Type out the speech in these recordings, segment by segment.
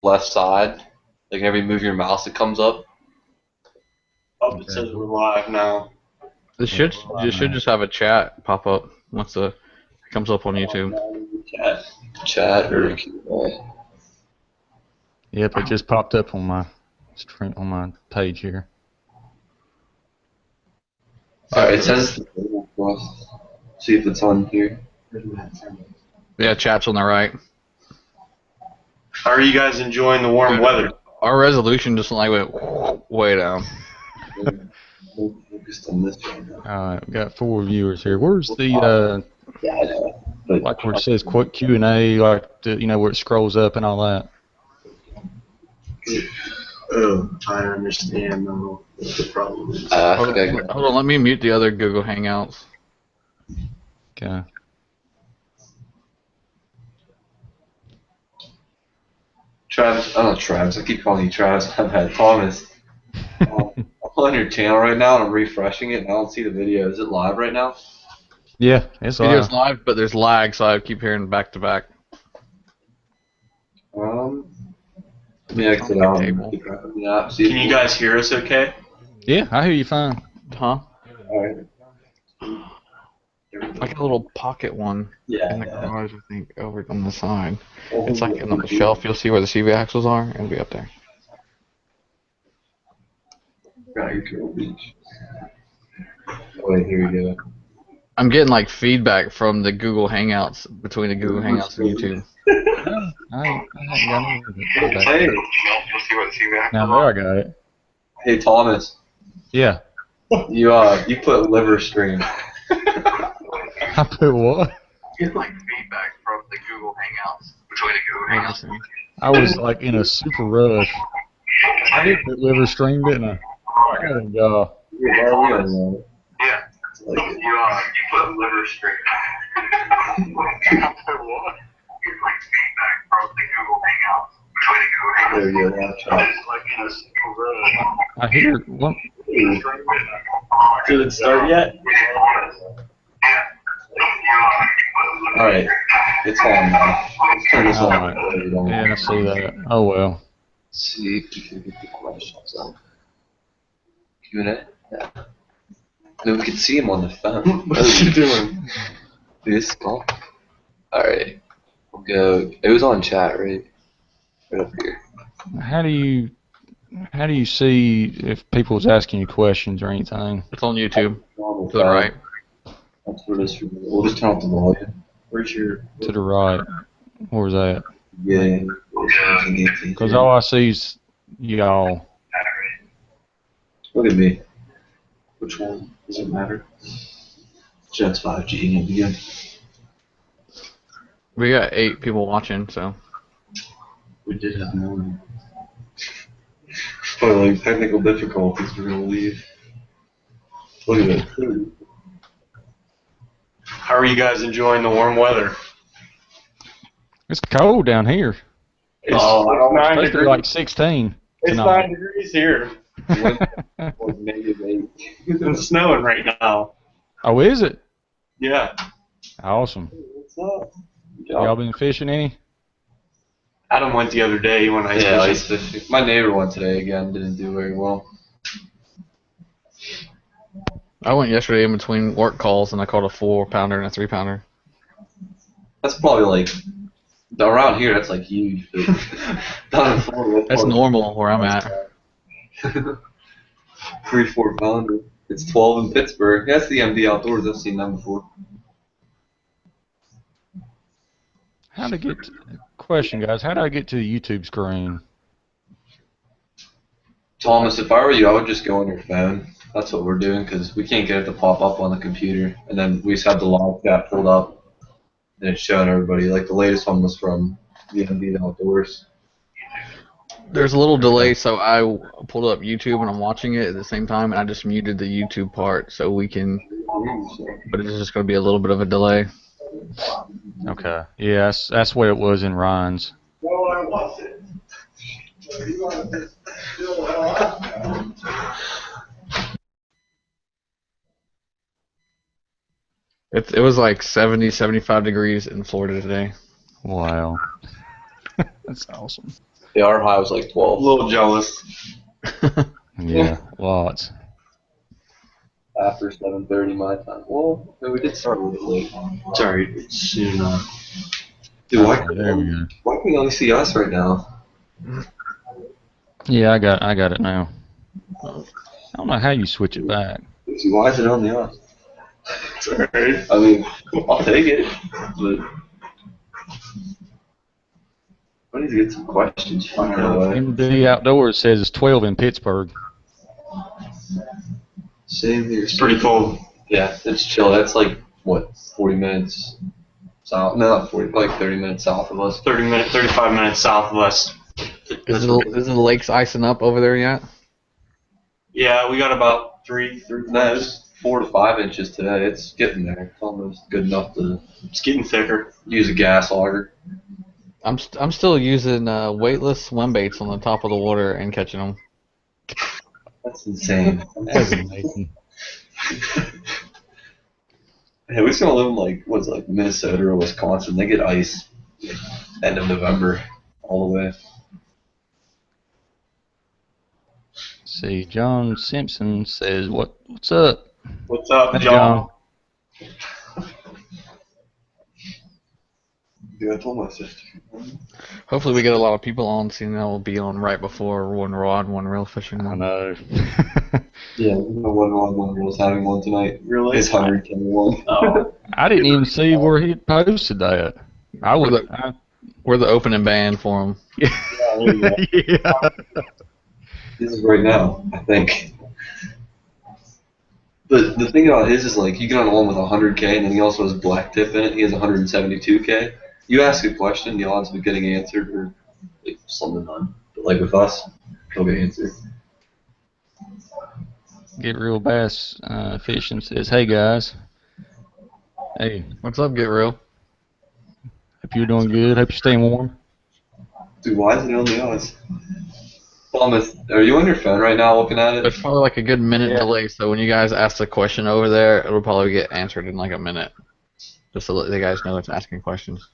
left side. Like every move your mouse, it comes up. Oh, it says we're live now. It should just have a chat pop up once it comes up on YouTube. Chat or Q&A. Yep, it just popped up on my screen on my page here. Alright, it says see if it's on here. Yeah, chat's on the right. How are you guys enjoying the warm weather? Our resolution just like went way down. Alright, we got 4 viewers here. Where's the like where it says quick Q&A, like the, you know, where it scrolls up and all that? Oh, I understand now what the problem is. Hold on, let me mute the other Google Hangouts. Okay. Travis, oh not Travis, I keep calling you Travis, I've had Thomas. I'm on your channel right now and I'm refreshing it and I don't see the video. Is it live right now? Yeah, it's live. Video's live, but there's lag, so I keep hearing back to back. Let me exit out. Can you guys hear us okay? Yeah, I hear you fine. Huh? Alright. Like a little pocket one in the garage, I think, over on the side. Oh, It's like on the shelf. You'll see where the CV axles are. It'll be up there. Wait, here we go. I'm getting like feedback from the Google Hangouts between the Google Hangouts and YouTube. I ain't got any feedback. Hey, you'll see where the CV axles Now there I got it. Hey Thomas. Yeah. You put liver stream. I put what? Get like feedback from the Google Hangouts between the Google Hangouts. I was like in a super rush. I did put liver stream, didn't I? Oh god. Yeah. Like you put liver stream. I put what? Get like feedback from the Google Hangouts between the Google Hangouts. There you go. I was like in a super rush. I hear what? Did it start yet? Alright, it's on now. Let's turn this on. Right. Yeah, I see that. Oh well. Let's see if we can get the questions on. Q&A? Yeah. No, we can see him on the phone. What are you doing? This call? Alright. We'll go. It was on chat, right? Right up here. How do you see if people's asking you questions or anything? It's on YouTube. To the right. That's where it is. We'll just turn off the volume. Where's your... To the right. Where's that? Yeah. Because all I see is y'all. Look at me. Which one? Does it matter? Jet's 5G again. We got 8 people watching, so. We did have one. Spoiling technical difficulties, we're gonna leave. Look at it. How are you guys enjoying the warm weather? It's cold down here. It's, it's 9 supposed to be degrees. like 16. It's tonight. 9 degrees here. -8. It's snowing right now. Oh, is it? Yeah. Awesome. What's up? Y'all been fishing any? Adam went the other day. He went ice fishing. Ice fishing. My neighbor went today again. Didn't do very well. I went yesterday in between work calls and I caught a 4-pounder and a 3-pounder. That's probably like around here. That's like huge. That's normal where I'm at. 3-4 pounder. It's 12 in Pittsburgh. That's the MD Outdoors. I've seen them before. How to get? Question, guys. How do I get to the YouTube screen? Thomas, if I were you, I would just go on your phone. That's what we're doing because we can't get it to pop up on the computer. And then we just have the live chat pulled up and it's showing everybody. Like the latest one was from the MD Outdoors. There's a little delay, so I pulled up YouTube and I'm watching it at the same time, and I just muted the YouTube part so we can. But it's just going to be a little bit of a delay. Okay. Yeah, that's what it was in Ryan's. It was like 70, 75 degrees in Florida today. Wow. That's awesome. Yeah, our high was like A 12. little jealous. Yeah, lots. After 7:30 my time. Well, we did start a little late. Sorry, it's soon. Dude, Okay, there we go. why can we only see us right now? Yeah, I got it now. I don't know how you switch it back. See, why is it only us? Sorry. I mean, I'll take it, but I need to get some questions from away. MD Outdoors says it's 12 in Pittsburgh. Same here. It's pretty cold. Yeah, it's chill. That's like, what, 40 minutes south? No, not 40, like 30 minutes south of us. 35 minutes south of us. Is the lakes icing up over there yet? Yeah, we got about three. No, it's 4 to 5 inches today. It's getting there. It's almost good enough to It's getting thicker. use a gas auger. I'm still using weightless swim baits on the top of the water and catching them. That's insane. That's amazing. Hey, we still live in like Minnesota or Wisconsin. They get ice end of November all the way. See, John Simpson says, what's up? What's up, Hey, John? Yeah, I told my sister. Hopefully we get a lot of people on, seeing that we'll be on right before one rod, one reel fishing. I know. Yeah, no one on one was having one tonight. Really? It's 121. Oh. I didn't even see where he had posted that. We're the opening band for them. Yeah. This is right now, I think. The thing about his is like you get on one with 100K and then he also has black tip in it. He has 172K. You ask a question, the odds of it getting answered are like slim to none. But like with us, he'll get answered. Get Real Bass Fishing says, hey guys. Hey, What's up, Get Real? hope you're doing good. Hope you're staying warm. Dude, why is it only us? Thomas, are you on your phone right now looking at it? There's probably like a good minute delay, so when you guys ask the question over there, it'll probably get answered in like a minute. Just to let the guys know it's asking questions.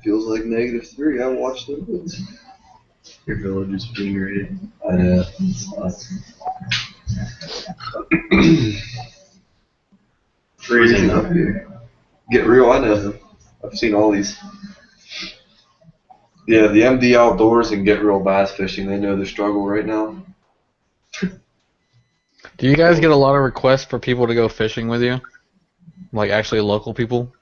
Feels like -3. I watched the woods. Your village is being raided. I know. It sucks. Freezing up here. Get Real, I know them. I've seen all these. Yeah, the MD Outdoors and Get Real Bass Fishing, they know the struggle right now. Do you guys get a lot of requests for people to go fishing with you? Like actually local people?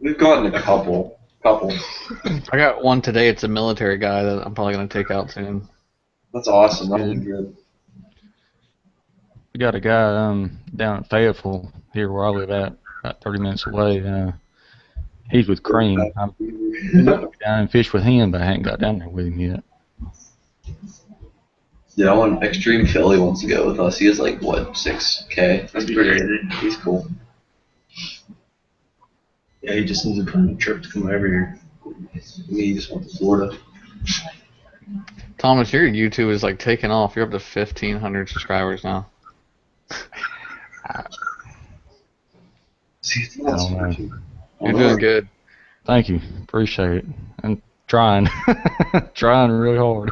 We've gotten a couple. I got one today. It's a military guy that I'm probably going to take out soon. That's awesome. That'll be good. We got a guy down at Fayetteville, here where I live at, about 30 minutes away. He's with Cream. I've been down and fish with him, but I hadn't got down there with him yet. Yeah, I want Extreme Philly wants to go with us. He has like, what, 6K? That's pretty good. He's cool. Yeah, he just needs a permanent trip to come over here. He just went to Florida. Thomas, your YouTube is like taking off. You're up to 1,500 subscribers now. See, I don't know. You're doing good. Thank you. Appreciate it. I'm trying. Trying really hard.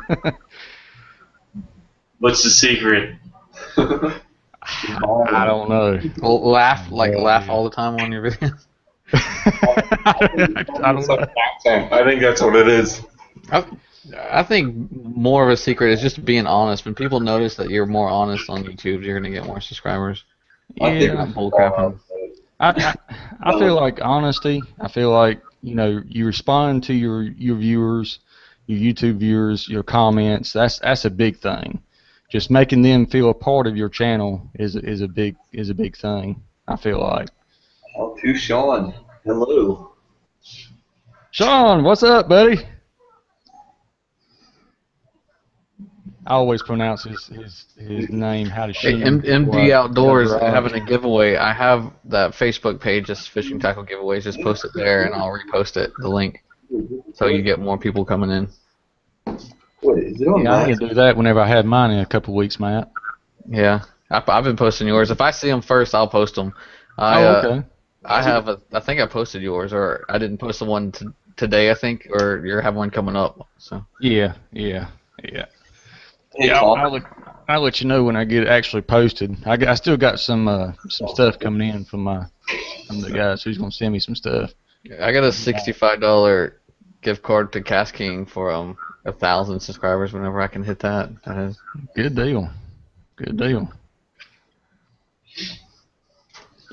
What's the secret? I don't know. Well, laugh all the time on your videos. I don't know. I think that's what it is. I think more of a secret is just being honest. When people notice that you're more honest on YouTube, you're gonna get more subscribers. Yeah. Not bullcrapping. I feel like honesty. I feel like, you know, you respond to your viewers, your YouTube viewers, your comments. That's a big thing. Just making them feel a part of your channel is a big thing. I feel like. Oh, to Sean. Hello. Sean, what's up, buddy? I always pronounce his name how to Hey, shoot. MD Outdoors having a giveaway. I have that Facebook page, just fishing tackle giveaways. Just post it there, and I'll repost it, the link, so you get more people coming in. Wait, is it on Yeah, I that? can do that whenever I have mine in a couple weeks, Matt. Yeah, I've been posting yours. If I see them first, I'll post them. Okay. I think I posted yours, or I didn't post the one today, I think, or you have one coming up. So Yeah. Hey, Yeah, Tom. I'll let you know when I get it actually posted. I still got some stuff coming in from the guys who's gonna send me some stuff. I got a $65 gift card to Cast King for 1,000 subscribers. Whenever I can hit that, that is. Good deal. Good deal.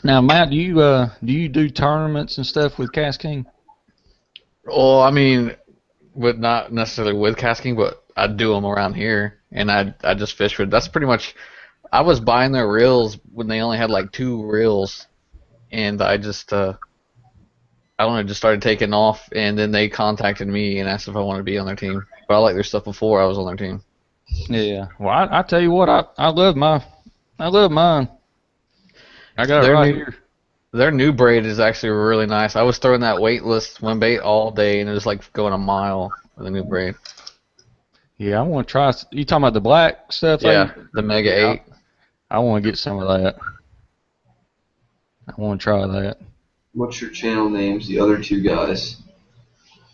Now, Matt, do you do tournaments and stuff with Cast King? Well, I mean, with not necessarily with Cast King, but I do them around here, and I just fish with. That's pretty much. I was buying their reels when they only had like 2 reels, and I just I don't know, just started taking off, and then they contacted me and asked if I wanted to be on their team. But I liked their stuff before I was on their team. Yeah. Well, I tell you what, I love mine. I got it Their right new here. their new braid is actually really nice. I was throwing that weightless swim bait all day, and it was like going a mile with the new braid. Yeah, I want to try. You talking about the black stuff? Yeah, the Mega Yeah. 8. I want to get some of that. I want to try that. What's your channel names? The other 2 guys.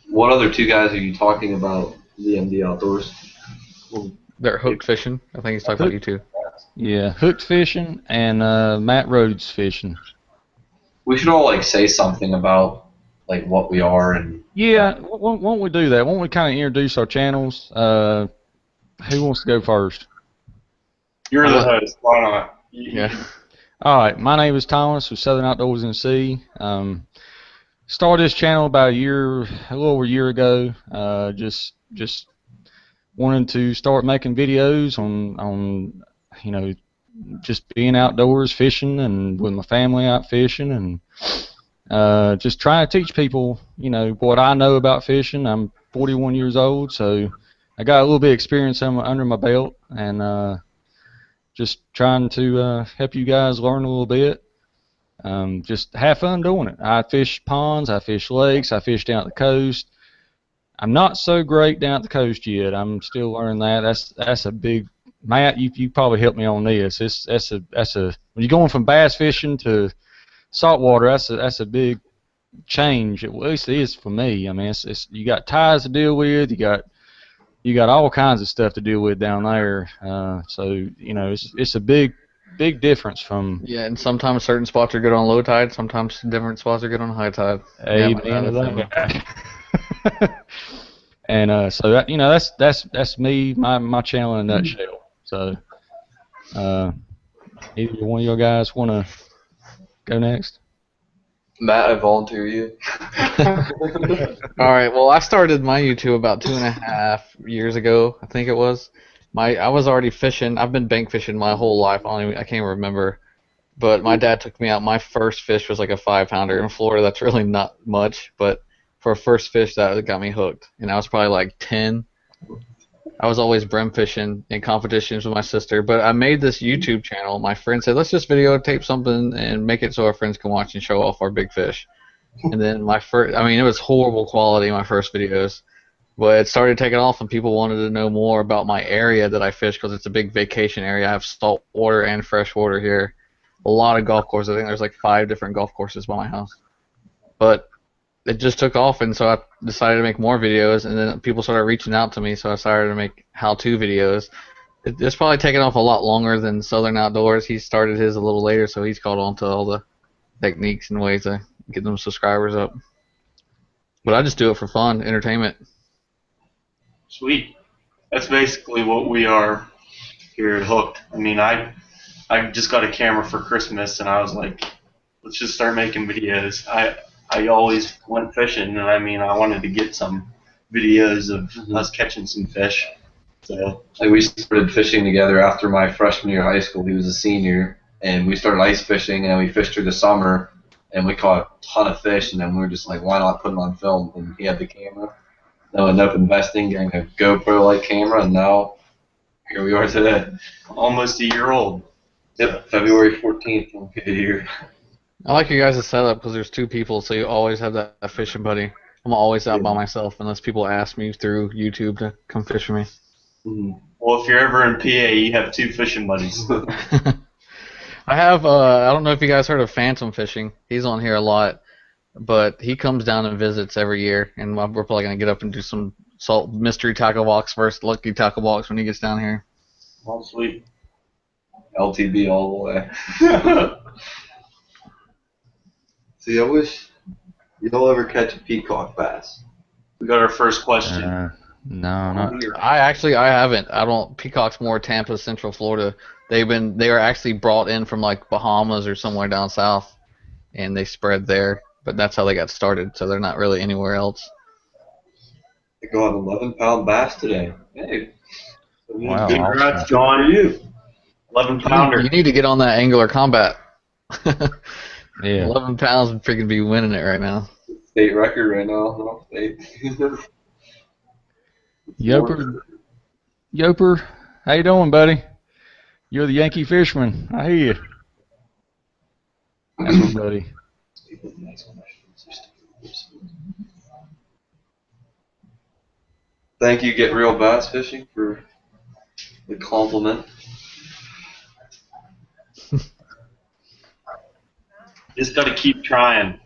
What other 2 guys are you talking about? The MD Outdoors. They're hooked fishing. I think he's talking about you too. Yeah, hooked fishing and Matt Rhodes fishing. We should all like say something about like what we are and. Yeah, won't we do that? Won't we kind of introduce our channels? Who wants to go first? You're the host. Why not? Yeah. All right, my name is Thomas with Southern Outdoors NC. Started this channel about a little over a year ago. Just wanted to start making videos on just being outdoors fishing and with my family out fishing and just trying to teach people what I know about fishing. I'm 41 years old, so I got a little bit of experience under my belt, and just trying to help you guys learn a little bit. Just have fun doing it. I fish ponds, I fish lakes, I fish down at the coast. I'm not so great down at the coast yet. I'm still learning that. That's a big. Matt, you probably helped me on this. That's a when you're going from bass fishing to saltwater, that's a big change. At least it is for me. I mean, you got tides to deal with. You got all kinds of stuff to deal with down there. So it's a big difference from. Yeah, and sometimes certain spots are good on low tide. Sometimes different spots are good on high tide. Amen to that. And so that that's me, my channel in a nutshell. So either one of you guys want to go next? Matt, I volunteer you. All right. Well, I started my YouTube about 2.5 years ago. I think it was. I was already fishing. I've been bank fishing my whole life. I can't remember. But my dad took me out. My first fish was like a 5-pounder. In Florida, that's really not much. But for a first fish, that got me hooked. And I was probably like 10. I was always brim fishing in competitions with my sister. But I made this YouTube channel. My friend said, let's just videotape something and make it so our friends can watch and show off our big fish. And then it was horrible quality, my first videos. But it started taking off, and people wanted to know more about my area that I fish because it's a big vacation area. I have salt water and fresh water here. A lot of golf courses. I think there's like 5 different golf courses by my house. But it just took off, and so I decided to make more videos, and then people started reaching out to me, so I started to make how-to videos. It's probably taken off a lot longer than Southern Outdoors. He started his a little later, so he's caught on to all the techniques and ways to get them subscribers up. But I just do it for fun, entertainment. Sweet. That's basically what we are here at Hooked. I mean, I just got a camera for Christmas, and I was like, let's just start making videos. I always went fishing, and I mean, I wanted to get some videos of us catching some fish. So Like we started fishing together after my freshman year of high school. He was a senior, and we started ice fishing, and we fished through the summer, and we caught a ton of fish, and then we were just like, why not put it on film? And he had the camera. Then we ended up investing, getting a GoPro-like camera, and now here we are today. almost a year old. Yep, February 14th will be a year. I like you guys' setup because there's 2 people, so you always have that fishing buddy. I'm always out by myself unless people ask me through YouTube to come fish with me. Mm-hmm. Well, if you're ever in PA, you have 2 fishing buddies. I have, I don't know if you guys heard of Phantom Fishing. He's on here a lot. but he comes down and visits every year, and we're probably gonna get up and do some mystery tackle box first, lucky tackle box when he gets down here. Well, sweet. LTB all the way. See, I wish you'll ever catch a peacock bass. We got our first question. No, not. I haven't. I don't. Peacock's more Tampa, Central Florida. They are actually brought in from like Bahamas or somewhere down south, and they spread there. But that's how they got started. So they're not really anywhere else. I got an 11-pound bass today. Hey, Wow, Congrats, awesome. John, to you. 11-pounder. You need to get on that Angler Combat. Yeah. 11 pounds would freaking be winning it right now. state record right now. No, state. Yoper, how you doing, buddy? You're the Yankee fisherman. I hear you. That's my buddy. Thank you, Get Real Bass Fishing, for the compliment. Just got to keep trying.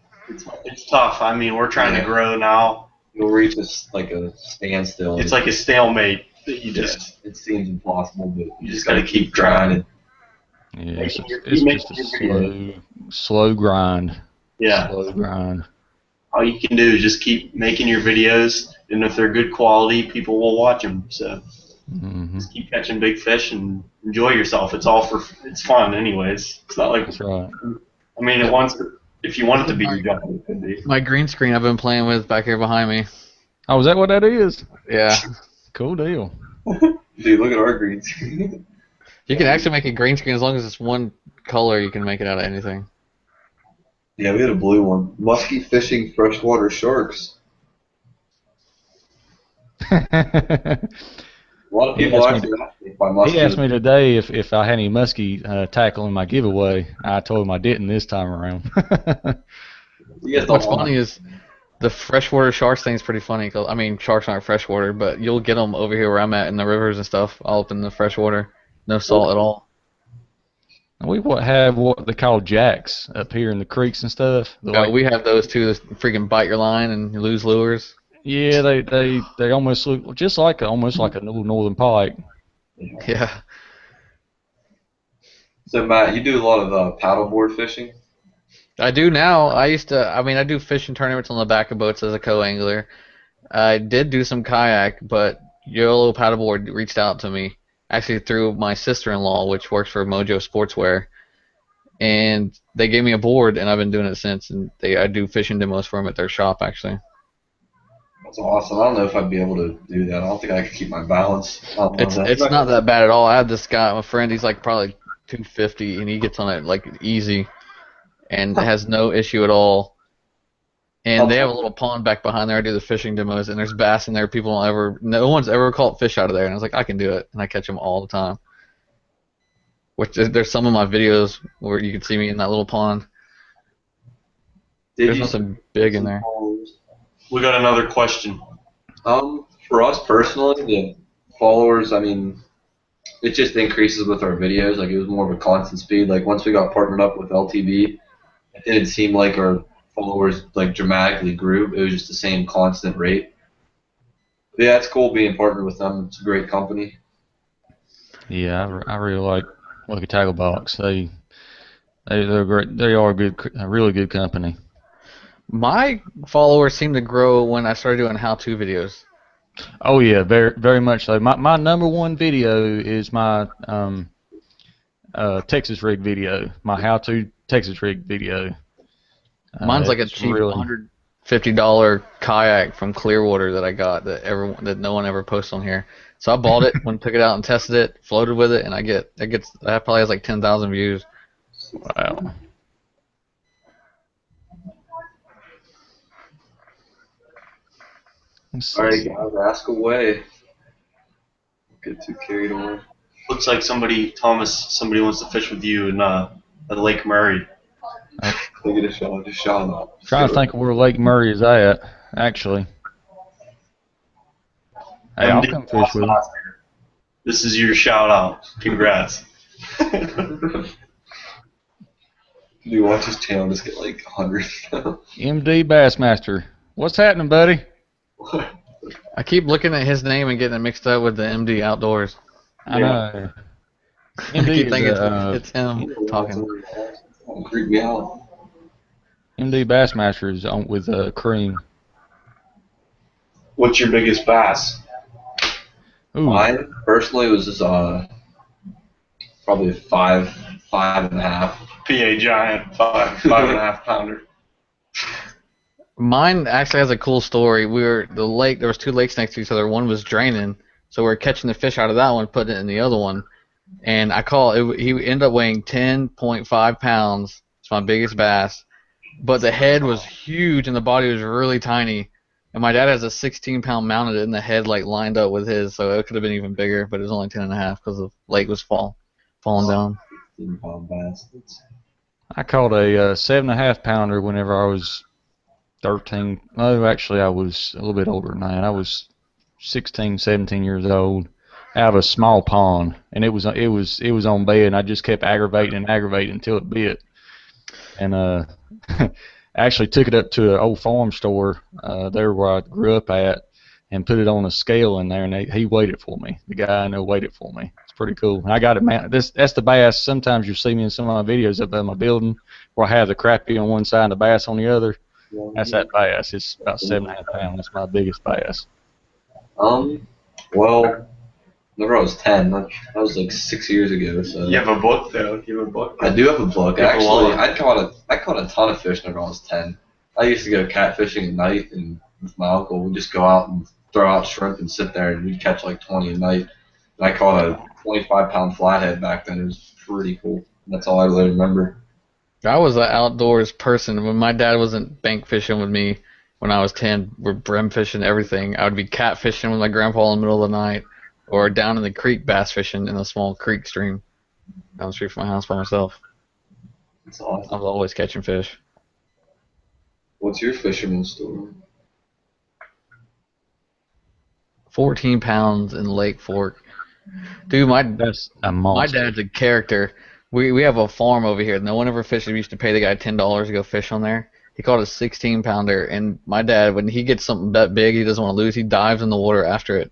It's tough. I mean, we're trying to grow now. You'll reach like a standstill. It's like a stalemate that you just. It seems impossible, but You just got to keep trying. Yeah, it's just a slow grind. Yeah. Slow grind. All you can do is just keep making your videos, and if they're good quality, people will watch them. So just keep catching big fish and enjoy yourself. It's fun, anyways. It's not like. That's right. I mean, if you want it to be your job, it could be. My green screen I've been playing with back here behind me. Oh, is that what that is? Yeah. Cool deal. Dude, look at our green screen. You can actually make a green screen as long as it's one color. You can make it out of anything. Yeah, we had a blue one. Musky fishing freshwater sharks. A lot of people actually ask me if I musky. He asked me today if I had any musky tackle in my giveaway. I told him I didn't this time around. What's funny is the freshwater sharks thing is pretty funny. Cause, I mean, sharks aren't freshwater, but you'll get them over here where I'm at in the rivers and stuff, all up in the freshwater. No salt at all. We have what they call jacks up here in the creeks and stuff. We have those too. That freaking bite your line and you lose lures. Yeah, they almost look just like almost like a little northern pike. Yeah. So Matt, you do a lot of paddleboard fishing. I do now. I do fishing tournaments on the back of boats as a co-angler. I did do some kayak, but YOLO Paddleboard reached out to me, actually through my sister-in-law, which works for Mojo Sportswear, and they gave me a board, and I've been doing it since. And I do fishing demos for them at their shop, actually. That's awesome. I don't know if I'd be able to do that. I don't think I could keep my balance. It's not that bad at all. I had this guy, my friend. He's like probably 250, and he gets on it like easy, and has no issue at all. And they have a little pond back behind there. I do the fishing demos, and there's bass in there. No one's ever caught fish out of there. And I was like, I can do it, and I catch them all the time. Which there's some of my videos where you can see me in that little pond. There's nothing big in there. We got another question. For us personally, the followers, I mean, it just increases with our videos. Like, it was more of a constant speed. Like, once we got partnered up with LTV, it didn't seem like our followers like dramatically grew. It was just the same constant rate. But yeah, it's cool being partnered with them. It's a great company. Yeah, I really like Lucky Tackle Box. They're great. They are a really good company. My followers seem to grow when I started doing how-to videos. Oh yeah, very very much so. My number one video is my Texas rig video. My how-to Texas rig video. Mine's like a cheap $150 kayak from Clearwater that I got that no one ever posts on here. So I bought it, took it out and tested it, floated with it, and that probably has like 10,000 views. Wow. All right, guys, ask away. Get too carried away. Looks like somebody wants to fish with you in Lake Murray. Go get a shot. Just shot him up. Trying to think of where Lake Murray is at, actually. Hey, I'll come fish with you. This is your shout out. Congrats. Dude, You watch his channel just get like hundreds. MD Bassmaster. What's happening, buddy? I keep looking at his name and getting it mixed up with the MD Outdoors. I know. I MD keep is thinking it's him talking. Creep me out. MD Bassmaster is on with Cream. What's your biggest bass? Ooh, Mine personally was just probably five and a half. PA Giant, five and a half pounder. Mine actually has a cool story. The lake. There was two lakes next to each other. One was draining, so we were catching the fish out of that one, putting it in the other one. And I call it. He ended up weighing 10.5 pounds. It's my biggest bass, but the head was huge and the body was really tiny. And my dad has a 16-pound mounted, and the head like lined up with his, so it could have been even bigger. But it was only 10.5 because the lake was falling down. 15-pound bass. I caught a 7.5 pounder whenever I was 13. No, actually, I was a little bit older than that. I was 16, 17 years old, out of a small pond, and it was on bed, and I just kept aggravating until it bit. And I actually took it up to an old farm store there where I grew up at, and put it on a scale in there, and he weighed it for me. The guy I know weighed it for me. It's pretty cool. And I got it mounted. That's the bass. Sometimes you'll see me in some of my videos up at my building where I have the crappie on one side and the bass on the other. That's that bass. It's about 7.5 pounds. That's my biggest bass. Well, whenever I was 10, that was like 6 years ago. So You have a book, though. You have a book. I do have a book. You have a Actually, log. I caught a ton of fish whenever I was 10. I used to go catfishing at night, and with my uncle, we'd just go out and throw out shrimp and sit there, and we'd catch like 20 a night. And I caught a 25-pound flathead back then. It was pretty cool. That's all I really remember. I was an outdoors person. When my dad wasn't bank fishing with me when I was 10, we're brim fishing, everything. I would be catfishing with my grandpa in the middle of the night, or down in the creek bass fishing in a small creek stream down the street from my house by myself. That's I awesome. was always catching fish. What's your fisherman story? 14 pounds in Lake Fork. Dude, That's a my monster. dad's a character. We have a farm over here. No one ever fished. We used to pay the guy $10 to go fish on there. He caught a 16-pounder, and my dad, when he gets something that big he doesn't want to lose, he dives in the water after it,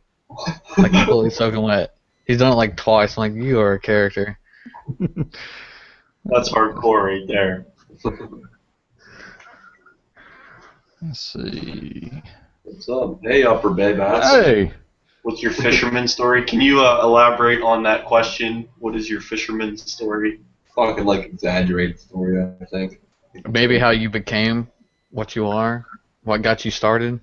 like completely soaking wet. He's done it like twice. I'm like, you are a character. That's hardcore right there. Let's see. What's up? Hey, Upper Bay Bass. Hey, What's your fisherman story? Can you elaborate on that question? What is your fisherman story? Fucking like exaggerated story, I think. Maybe how you became what you are, what got you started.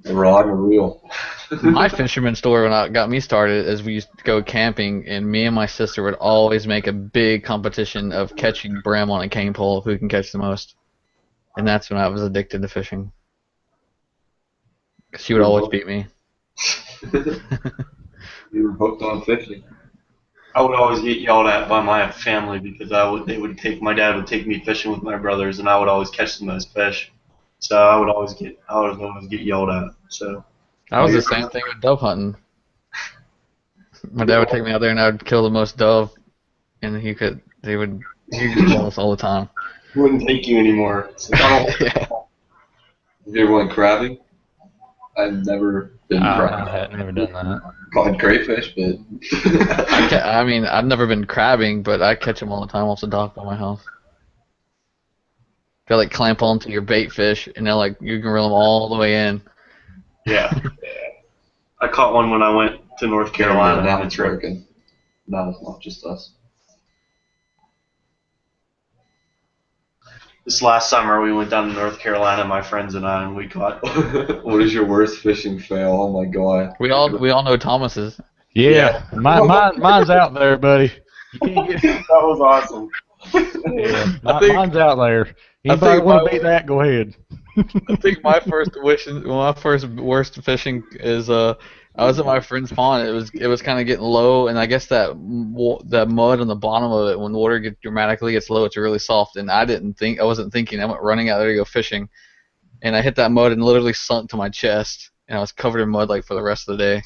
A rod and a reel. My fisherman story when I got me started is we used to go camping, and me and my sister would always make a big competition of catching brim on a cane pole, who can catch the most. And that's when I was addicted to fishing. She would always beat me. You were hooked on fishing. I would always get yelled at by my family because my dad would take me fishing with my brothers, and I would always catch the most fish. So I would always get yelled at. So I was the same thing with dove hunting. My dad would take me out there, and I would kill the most dove, and he would kill us all the time. he wouldn't take you anymore. So Have you ever went crabbing? I've never been I crabbing. had never done that. Caught crayfish, but I mean, I've never been crabbing, but I catch them all the time off the dock by my house. They like clamp onto your bait fish, and they're like, you can reel them all the way in. yeah. I caught one when I went to North Carolina. now on a it's trip. working. Now it's not just us. This last summer we went down to North Carolina, my friends and I, and we caught. What is your worst fishing fail? Oh my god. We all know Thomas's. Yeah, mine's out there, buddy. You can't get. That was awesome. Yeah, I think- mine's out there. I Anybody think want my- to beat that? Go ahead. I think my first worst fishing is I was at my friend's pond. It was kind of getting low, and I guess that mud on the bottom of it, when the water dramatically gets low, it's really soft. And I wasn't thinking. I went running out there to go fishing, and I hit that mud and literally sunk to my chest, and I was covered in mud like for the rest of the day.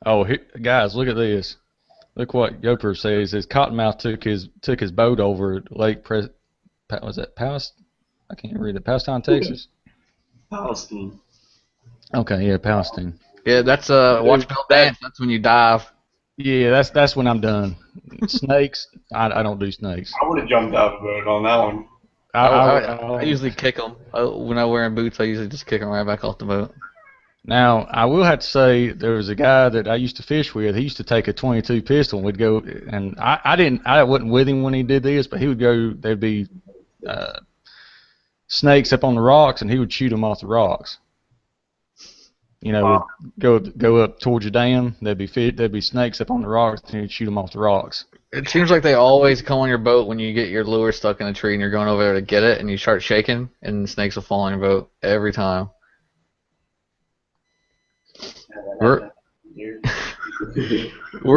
Oh, guys, look at this. Look what Yoker says. His Cottonmouth took his boat over at Lake was that I can't read it. Palestine, Texas. Palestine. Okay, yeah, Palestine. Yeah, that's watch Bill dance. That's when you dive. Yeah, that's when I'm done. Snakes, I don't do snakes. I would have jumped out of the boat on that one. I usually kick them. When I'm wearing boots, I usually just kick them right back off the boat. Now, I will have to say there was a guy that I used to fish with. He used to take a 22 pistol and would go, and I wasn't with him when he did this, but he would go. There'd be snakes up on the rocks, and he would shoot them off the rocks. You know, go up towards your dam. There'd be snakes up on the rocks, and he'd shoot them off the rocks. It seems like they always come on your boat when you get your lure stuck in a tree and you're going over there to get it, and you start shaking, and the snakes will fall on your boat every time. We're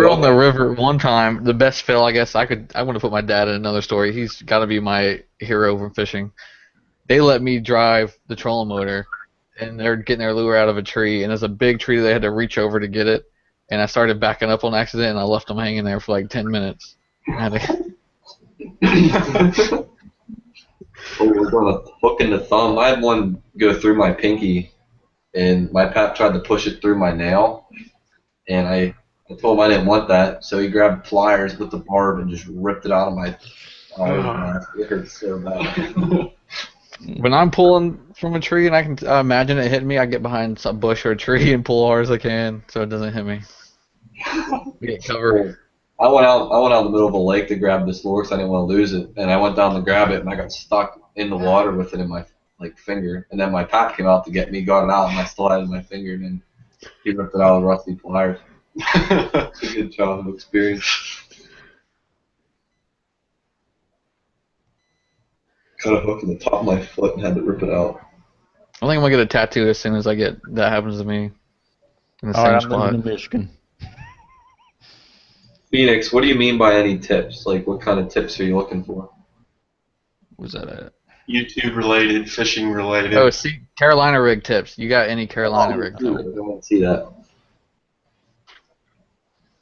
on the river one time. The best fill, I guess. I want to put my dad in another story. He's got to be my hero from fishing. They let me drive the trolling motor, and they're getting their lure out of a tree, and there's a big tree they had to reach over to get it. And I started backing up on accident, and I left them hanging there for like 10 minutes. Oh, we're going to hook in the thumb. I had one go through my pinky, and my pap tried to push it through my nail, and I told him I didn't want that, so he grabbed pliers with the barb and just ripped it out of my eye. It hurt so bad. When I'm pulling from a tree and I can imagine it hitting me, I get behind some bush or a tree and pull as hard as I can so it doesn't hit me. Get covered. I went out in the middle of a lake to grab this lure because I didn't want to lose it, and I went down to grab it, and I got stuck in the water with it in my finger, and then my pap came out to get me, got it out, and I still had it in my finger, and then he ripped it out with rusty pliers. It's a good childhood experience. Got a hook in the top of my foot and had to rip it out. I think I'm gonna get a tattoo as soon as that happens to me. In the same I'm spot. moving to Michigan. Phoenix, what do you mean by any tips? Like, what kind of tips are you looking for? Where's that at? YouTube related, fishing related. Oh, see, Carolina rig tips. You got any Carolina rig tips? I don't see that.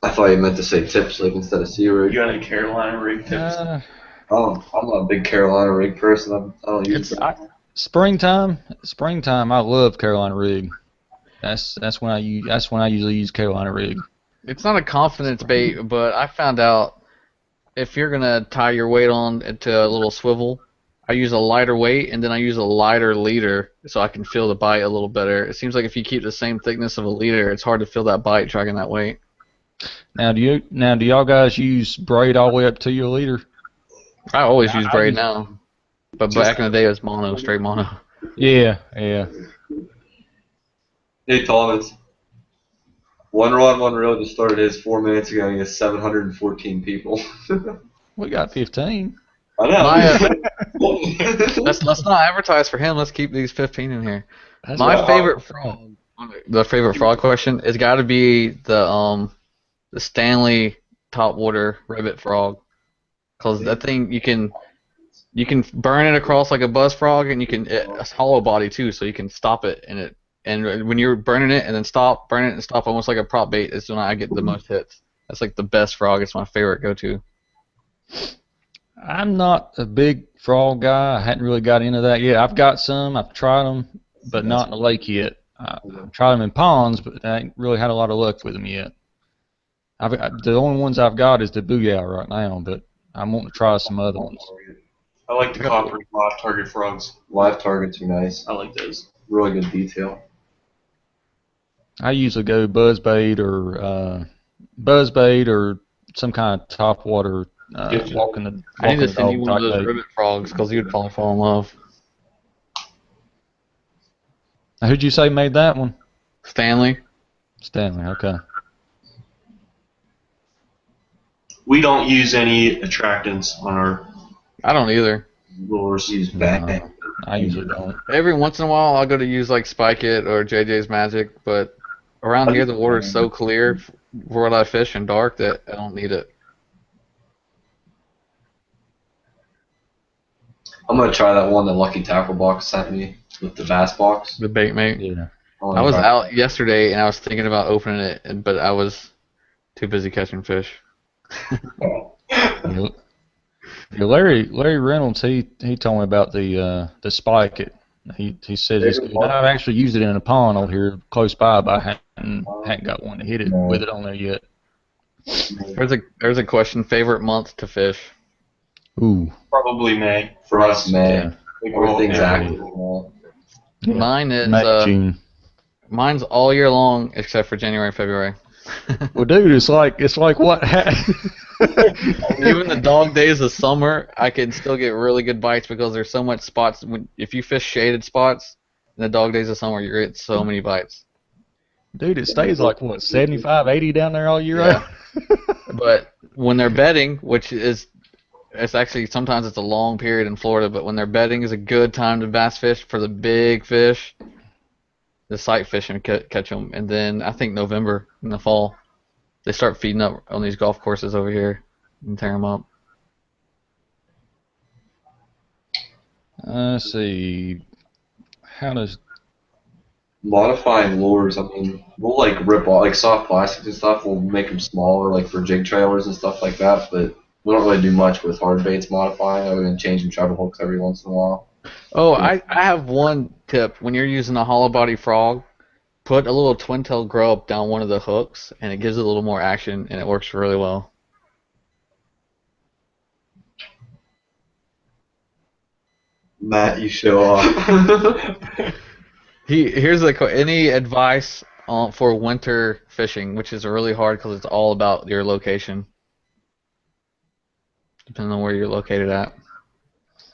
I thought you meant to say tips, like instead of sea rig. You got any Carolina rig tips? I'm not a big Carolina rig person. I don't use that. Springtime. I love Carolina rig. That's when I usually use Carolina rig. It's not a confidence bait, but I found out if you're gonna tie your weight on to a little swivel, I use a lighter weight and then I use a lighter leader so I can feel the bite a little better. It seems like if you keep the same thickness of a leader, it's hard to feel that bite dragging that weight. Now do y'all guys use braid all the way up to your leader? I always use braid now, but back in the day it was mono, straight mono. Yeah. Hey Thomas, one rod, one reel just started his 4 minutes ago and he has 714 people. We got 15. I know. Let's not advertise for him. Let's keep these 15 in here. That's favorite frog. The favorite frog question has got to be the Stanley topwater ribbit frog, because that thing you can burn it across like a buzz frog, and it's hollow body too, so you can stop it and when you're burning it and then burn it and stop almost like a prop bait is when I get the most hits. That's like the best frog. It's my favorite go-to. I'm not a big frog guy. I hadn't really got into that yet. I've got some. I've tried them, but not in the lake yet. I've tried them in ponds, but I ain't really had a lot of luck with them yet. The only ones I've got is the booyah right now, but I'm wanting to try some other ones. I like the copper live target frogs. Live targets are nice. I like those. Really good detail. I usually go buzzbait or some kind of topwater walking the. I need to send you dog one of type those bait. ribbit frogs because you'd probably fall in love. Now, who'd you say made that one? Stanley. Stanley. Okay. We don't use any attractants on our I don't either. lures. Use bang. I usually don't. Every once in a while, I'll go to use like Spike It or JJ's Magic, but around here the water is so clear for what I fish and dark that I don't need it. I'm gonna try that one that Lucky Tackle Box sent me with the bass box. The bait mate. Yeah. I was out yesterday and I was thinking about opening it, but I was too busy catching fish. Yeah, yeah, Larry Reynolds, he told me about the spike it. He said it's good. I've actually used it in a pond over here close by, but I hadn't got one to hit it with it on there yet. There's a question. Favorite month to fish? Ooh, Probably May. For us, May. yeah, Everything's Yeah. active. yeah. Mine is May, June. mine's all year long except for January and February. Well, dude, it's like what? Even the dog days of summer, I can still get really good bites because there's so much spots. If you fish shaded spots in the dog days of summer, you get so many bites. Dude, it stays like what 75, 80 down there all year Yeah. round. But when they're bedding, which is it's actually sometimes it's a long period in Florida, but when they're bedding is a good time to bass fish for the big fish, the sight fish and catch them. And then I think November in the fall, they start feeding up on these golf courses over here and tear them up. Let's see. How does Modifying lures, I mean, we'll like rip off like soft plastics and stuff. We'll make them smaller, like for jig trailers and stuff like that. But we don't really do much with hard baits modifying, other than changing treble hooks every once in a while. Oh, I have one tip. When you're using a hollow body frog, put a little twin tail grub down one of the hooks, and it gives it a little more action, and it works really well. Matt, you show off. Here's any advice for winter fishing, which is really hard because it's all about your location, depending on where you're located at.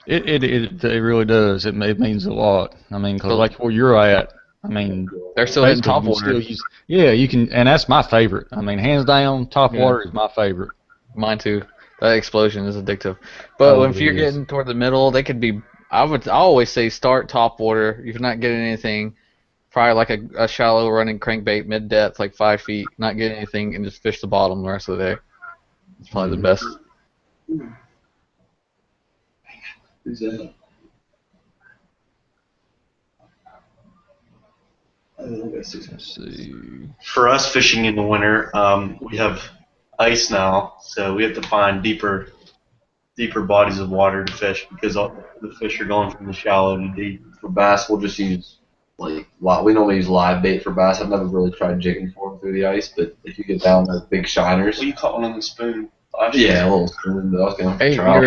it really does. It means a lot. I mean, because like where you're at, I mean, They're still hitting basically top you water. still use, yeah, you can, and that's my favorite. I mean, hands down, top Yeah. water is my favorite. Mine too. That explosion is addictive. But Oh, if it you're is. getting toward the middle, they could be. I always say start top water. If you're not getting anything, probably like a shallow running crankbait mid depth, like 5 feet, not getting anything, and just fish the bottom the rest of the day. It's probably the best. Who's that? Let's see. For us fishing in the winter, we have ice now, so we have to find deeper bodies of water to fish because all the fish are going from the shallow to deep. For bass, we'll just use we normally use live bait for bass. I've never really tried jigging for them through the ice, but if you get down to big shiners, Well, you caught one on the spoon. yeah, a little spoon. But I was going Hey, trout.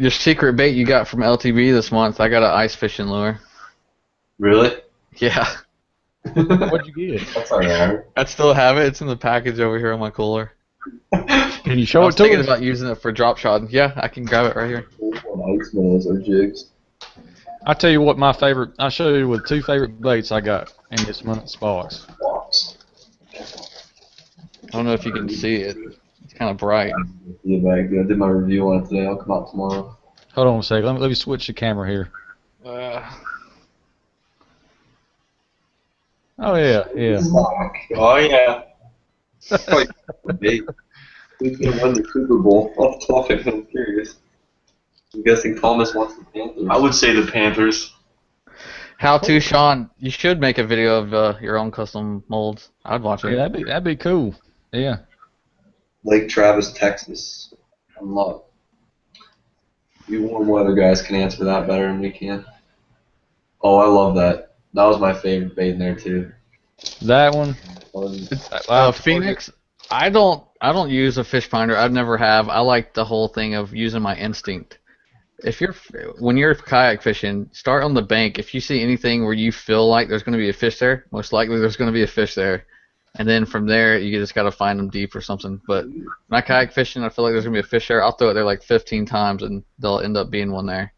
your secret bait you got from LTV this month. I got an ice fishing lure. Really? Yeah, What'd you get? That's alright. I still have it. It's in the package over here on my cooler. Can you I show was it to thinking us? about using it for drop shot. Yeah, I can grab it right here. Ice minnows or jigs. I tell you what, my favorite. I'll show you with two favorite baits I got in this month's box. I don't know if you can see it. It's kind of bright. Yeah, bag. I did my review on it today. I'll come out tomorrow. Hold on a second. Let me switch the camera here. Oh yeah, yeah. Oh yeah. Like, bait. Who's gonna win the Super Bowl? I'm talking. I'm curious. I'm guessing Thomas wants the Panthers. I would say the Panthers. How to, Sean? You should make a video of your own custom molds. I'd watch it. Yeah, that'd be cool. Yeah. Lake Travis, Texas. Unlocked. You warm weather guys can answer that better than we can. Oh, I love that. That was my favorite bait in there too. That one. Phoenix. I don't use a fish finder. I never have. I like the whole thing of using my instinct. When you're kayak fishing, start on the bank. If you see anything where you feel like there's going to be a fish there, most likely there's going to be a fish there. And then from there, you just got to find them deep or something. But when I kayak fishing, I feel like there's going to be a fish there. I'll throw it there like 15 times, and there'll end up being one there.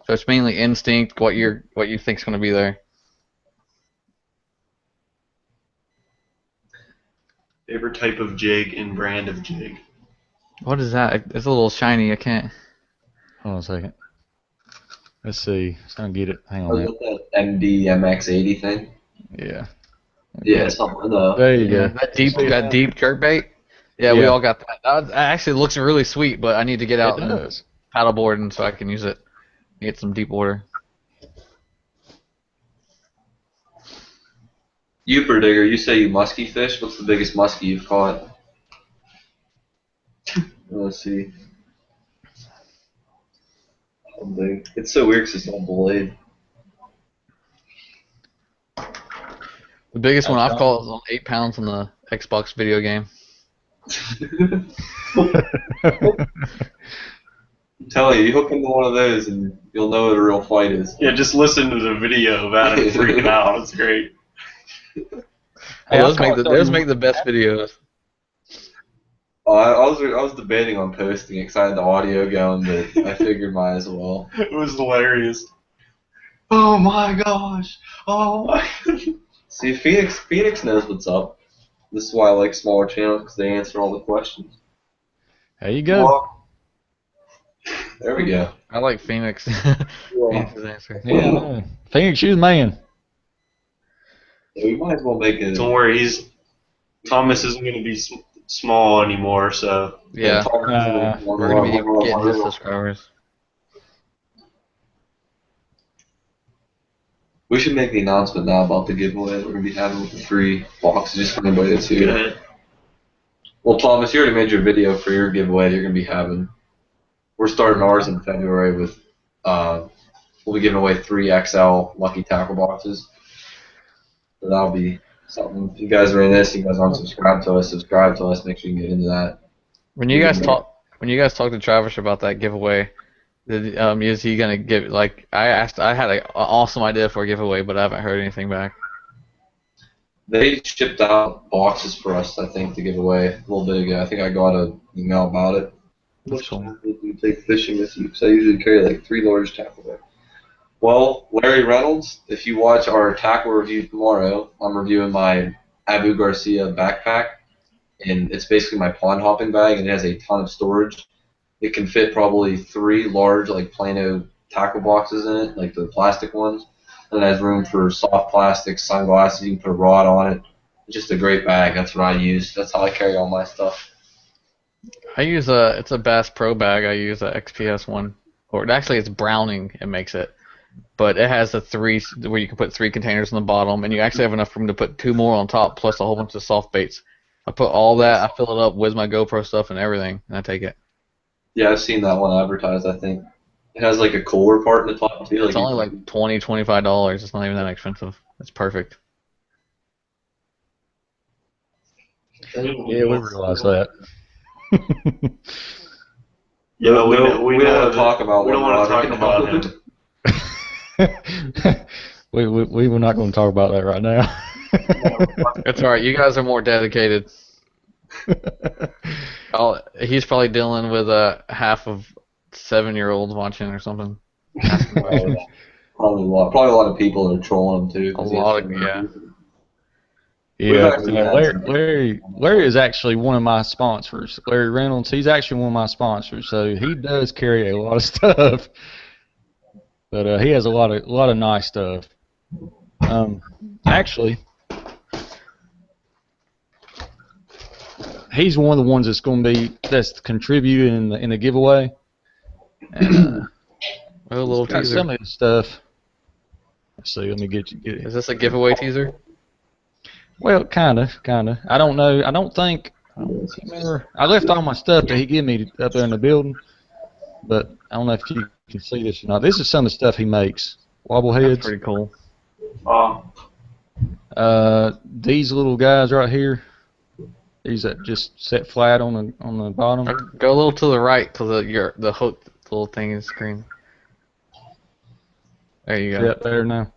So it's mainly instinct, what you think's going to be there. Favorite type of jig and brand of jig. What is that? It's a little shiny. I can't. Hold on a second. Let's see. It's gonna get it. Hang Was on. it that MD MX80 thing? Yeah. Yeah, something. There you Yeah, go. that deep jerk bait. Yeah, we all got that. That actually looks really sweet, but I need to get out It and does. paddleboarding so I can use it. Get some deep water. Youper digger, you say you musky fish. What's the biggest muskie you've caught? Let's see. How big? It's so weird 'cause it's all blade. The biggest one I've caught is on 8 pounds on the Xbox video game. I'm telling you, you hook into one of those and you'll know what a real fight is. Yeah, just listen to the video about it freaking out. It's great. Hey, Those make the best videos. Oh, I was debating on posting it because I had the audio going, but I figured might as well. It was hilarious. Oh my gosh. Oh my. See, Phoenix knows what's up. This is why I like smaller channels because they answer all the questions. There you go. Well, there we go. I like Phoenix. Phoenix's answer. Yeah, I know. Phoenix, you the man. Yeah, we might as well make it. Don't worry, Thomas isn't going to be small anymore, so. Yeah. We're going to be getting his subscribers. We should make the announcement now about the giveaway that we're going to be having with the 3 boxes just for anybody that's here. Good. Well, Thomas, you already made your video for your giveaway that you're going to be having. We're starting ours in February with, we'll be giving away 3 XL Lucky Tackle boxes. So that'll be something. If you guys are in this, you guys aren't subscribed to us, subscribe to us, make sure you can get into that. When you guys talk to Travis about that giveaway, is he gonna give like I had an awesome idea for a giveaway, but I haven't heard anything back. They shipped out boxes for us, I think, to give away a little bit ago. I think I got an email about it. That's cool. You take fishing with you, because I usually carry like 3 large tackle bags. Well, Larry Reynolds, if you watch our tackle review tomorrow, I'm reviewing my Abu Garcia backpack, and it's basically my pond hopping bag, and it has a ton of storage. It can fit probably 3 large, like Plano tackle boxes in it, like the plastic ones. And it has room for soft plastic, sunglasses. You can put a rod on it. It's just a great bag. That's what I use. That's how I carry all my stuff. I use it's a Bass Pro bag. I use a XPS one, or actually it's Browning. It makes it, but it has the 3 where you can put 3 containers on the bottom, and you actually have enough room to put 2 more on top, plus a whole bunch of soft baits. I put all that. I fill it up with my GoPro stuff and everything, and I take it. Yeah, I've seen that one advertised, I think. It has like a cooler part in the top too. It's only like $20, $25. It's not even that expensive. It's perfect. Yeah, we realize that. Yeah, we don't want to talk about we don't want to talk about him. we were not going to talk about that right now. It's alright. You guys are more dedicated. He's probably dealing with half of 7-year-olds watching or something. Probably a lot of people are trolling him too. A lot of yeah. Yeah, Larry is actually one of my sponsors. Larry Reynolds, he's actually one of my sponsors, so he does carry a lot of stuff. But he has a lot of nice stuff. Actually, he's one of the ones that's contributing in the giveaway. And, a little teaser. Some of his stuff. Let's see. Let me get it. Is this a giveaway teaser? Well, kinda. I don't know. I don't remember. I left all my stuff that he gave me up there in the building, but I don't know if you can see this or not. This is some of the stuff he makes. Wobble heads. That's pretty cool. These little guys right here. These that just set flat on the bottom. Go a little to the right because the hook little thing is screen. There you go. Up there now.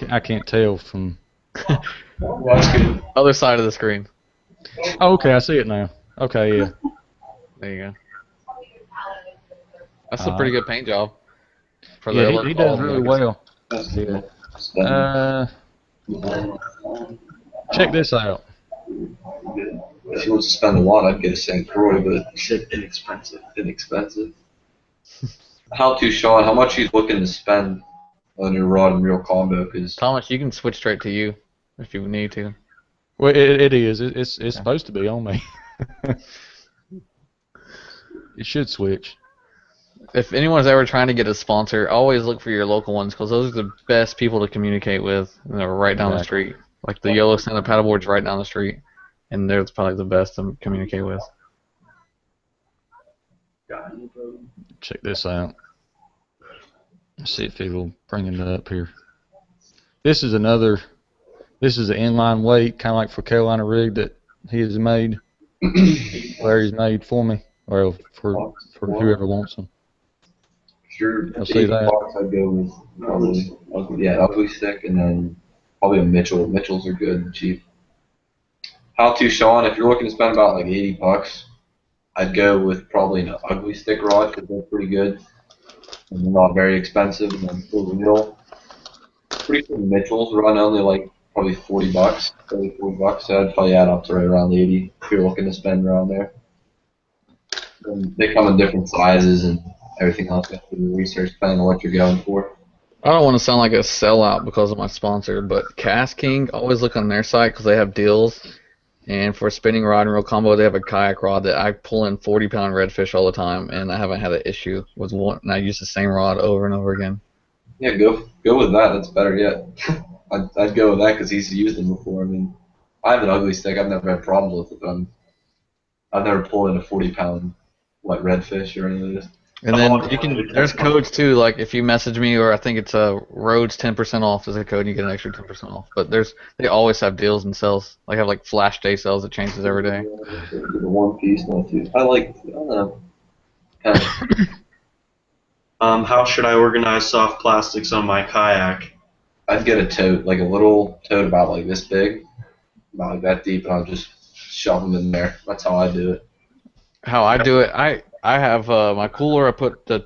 I can't tell from. That's good. Other side of the screen. Oh, okay, I see it now. Okay, yeah. There you go. That's a pretty good paint job. For Yeah, he does really well. Yeah. Check this out. If you want to spend a lot, I'd get a St. Croix, but It's inexpensive. inexpensive. How to, Sean? How much are you looking to spend on your rod and reel combo? Cause Thomas, you can switch straight to you if you need to. Well, it is. It's supposed to be on me. It should switch. If anyone's ever trying to get a sponsor, always look for your local ones because those are the best people to communicate with. And they're right down the street. Like the Yellow Santa paddleboard's right down the street. and they're probably the best to communicate with. Check this out. Let's see if it'll bring it up here. This is an inline weight, kind of like for Carolina rig that he has made. Larry's made for me, or for whoever wants them. Sure. You'll see that. I'd go with probably ugly stick, and then probably a Mitchell. Mitchells are good and cheap. How to, Sean? If you're looking to spend about like $80, I'd go with probably an ugly stick rod because they're pretty good and they're not very expensive. And then for the wheel, pretty sure Mitchells run only like probably $40, $40. So I'd probably add up to right around 80 if you're looking to spend around there. And they come in different sizes and everything else. You have to do research depending on what you're going for. I don't want to sound like a sellout because of my sponsor, but Cast King, always look on their site because they have deals. And for a spinning rod and reel combo, they have a kayak rod that I pull in 40-pound redfish all the time, and I haven't had an issue with one. And I use the same rod over and over again. Yeah, go with that. That's better yet. I'd go with that because he's used them before. I mean, I have an ugly stick. I've never had problems with it. I've never pulled in a 40-pound redfish or any of this. And then there's codes too, like if you message me, or I think it's Rhodes 10% off is a code, and you get an extra 10% off. But they always have deals and sales. Like have like flash day sales that changes every day. The one piece, not two. I don't know. How should I organize soft plastics on my kayak? I'd get a tote, like a little tote about like this big, about like that deep, and I'll just shove them in there. That's how I do it. How I do it, I have my cooler. I put the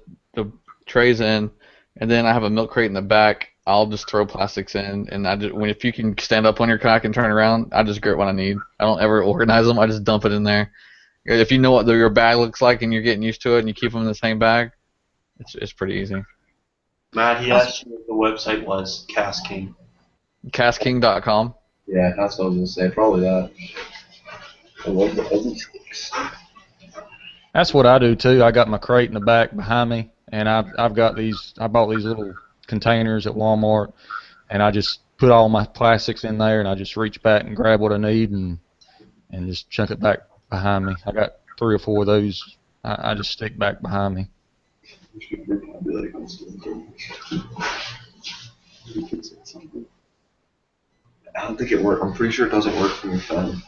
trays in, and then I have a milk crate in the back. I'll just throw plastics in, and if you can stand up on your kayak and turn around, I just get what I need. I don't ever organize them. I just dump it in there. If you know what your bag looks like and you're getting used to it, and you keep them in the same bag, it's pretty easy. Matt, he asked you what the website was. Cast King. CastKing.com. Yeah, that's what I was gonna say. Probably that. I love the ugly sticks. That's what I do too. I got my crate in the back behind me, and I've got these. I bought these little containers at Walmart, and I just put all my plastics in there, and I just reach back and grab what I need, and just chuck it back behind me. I got 3 or 4 of those. I just stick back behind me. I don't think it works. I'm pretty sure it doesn't work from your phone.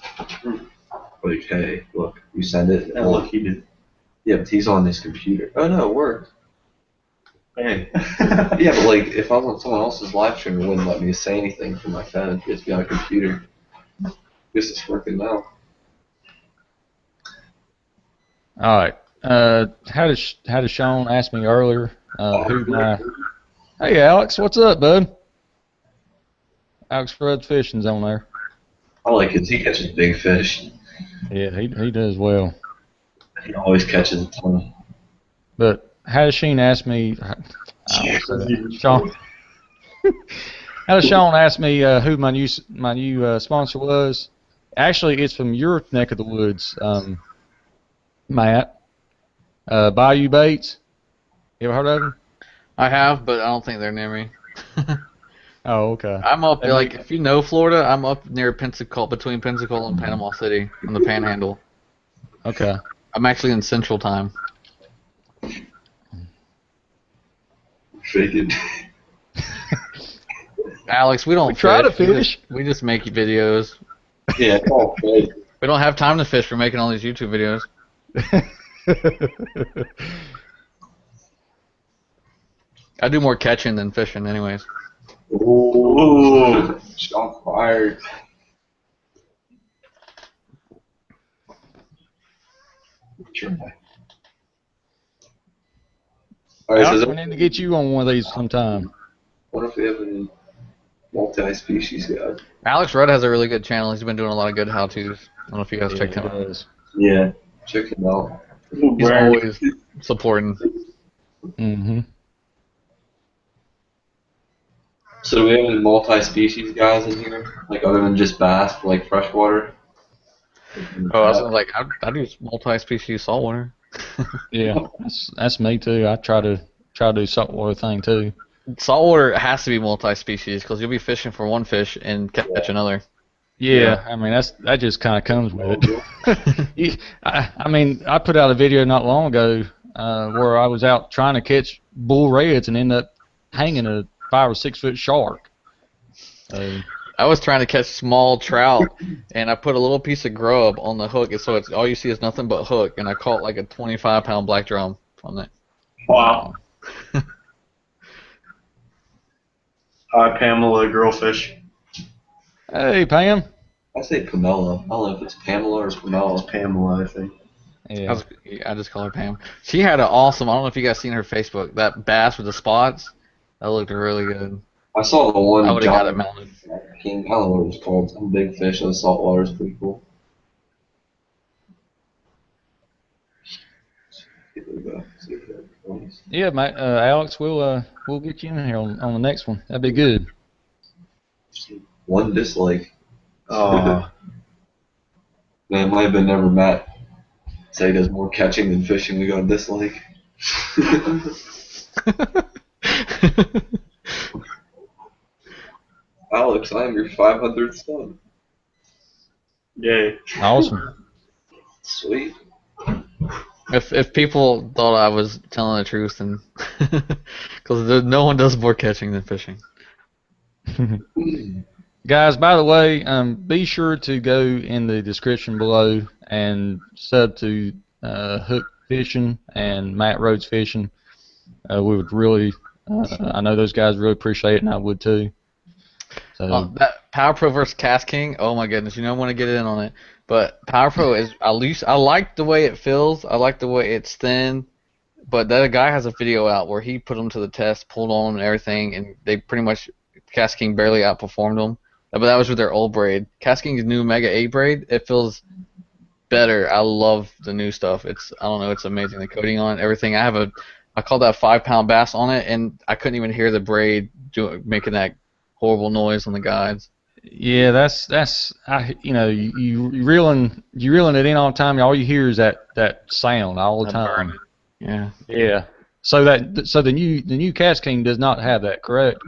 Like, hey, look, you send it. Oh, look, he did. Yeah, but he's on his computer. Oh no, it worked. Hey. Yeah, but like, if I was on someone else's live stream, it wouldn't let me say anything from my phone. It has to be on a computer. This is working now. All right. How did Sean ask me earlier? Hey Alex, what's up, bud? Alex Fred Fishing's on there. I like it. He catches big fish. Yeah, he does well. He always catches a ton. But how does Sheen ask me? Sean. How does Sean ask me who my new sponsor was? Actually, it's from your neck of the woods, Matt. Bayou Baits. You ever heard of them? I have, but I don't think they're near me. Oh, okay. I'm up like if you know Florida, I'm up near Pensacola, between Pensacola and Panama City on the Panhandle. Okay. I'm actually in Central Time. Fake it. Alex, we don't try to fish. We just make videos. Yeah, it's all fake. We don't have time to fish. We're making all these YouTube videos. I do more catching than fishing, anyways. Ooh, shot fired. Alright, Alex, so we need to get you on one of these sometime. what if we have any multi-species guys? Alex Rudd has a really good channel. He's been doing a lot of good how-tos. I don't know if you guys checked him out. Yeah, check him out. He's always supporting. Mm-hmm. So do we have any multi-species guys in here? Like other than just bass, like freshwater? Oh, I was like, I do multi-species saltwater. Yeah, that's me too. I try to do saltwater thing too. Saltwater has to be multi-species because you'll be fishing for one fish and catch another. Yeah, I mean that just kind of comes with it. I mean, I put out a video not long ago where I was out trying to catch bull reds and ended up hanging a 5 or 6 foot shark. I was trying to catch small trout, and I put a little piece of grub on the hook, and so it's all you see is nothing but hook, and I caught like a 25-pound black drum from it. Wow. Hi, Pamela Girlfish. Hey, Pam. I say Pamela. I don't know if it's Pamela or Pamela. It's Pamela, I think. Yeah. I just call her Pam. She had an awesome. I don't know if you guys seen her Facebook. That bass with the spots. That looked really good. I saw the one. I would have got it mounted. King, I don't know what it was called. Some big fish in the salt water is pretty cool. Yeah, mate. Alex, we'll get you in here on the next one. That'd be good. One dislike. Oh, Man, it might have been never Matt. Say he does more catching than fishing. We got a dislike. Alex, I am your 500th son. Yay. Awesome. Sweet. If people thought I was telling the truth, then because no one does more catching than fishing. Guys, by the way, be sure to go in the description below and sub to Hook Fishing and Matt Rhodes Fishing. We would really, I know those guys really appreciate it, and I would too. So That Power Pro versus Cast King, oh my goodness, I want to get in on it. But Power Pro is, at least, I like the way it feels, I like the way it's thin, but that guy has a video out where he put them to the test, pulled on them and everything, and they pretty much, Cast King barely outperformed them. But that was with their old braid. Cast King's new Mega 8 braid, it feels better. I love the new stuff. It's, I don't know, it's amazing. The coating on it, everything. I called that 5-pound bass on it, and I couldn't even hear the braid making that horrible noise on the guides. yeah, that's you reeling it in all the time. All you hear is that sound all the time. Yeah. Yeah. So the new Cast King does not have that, correct?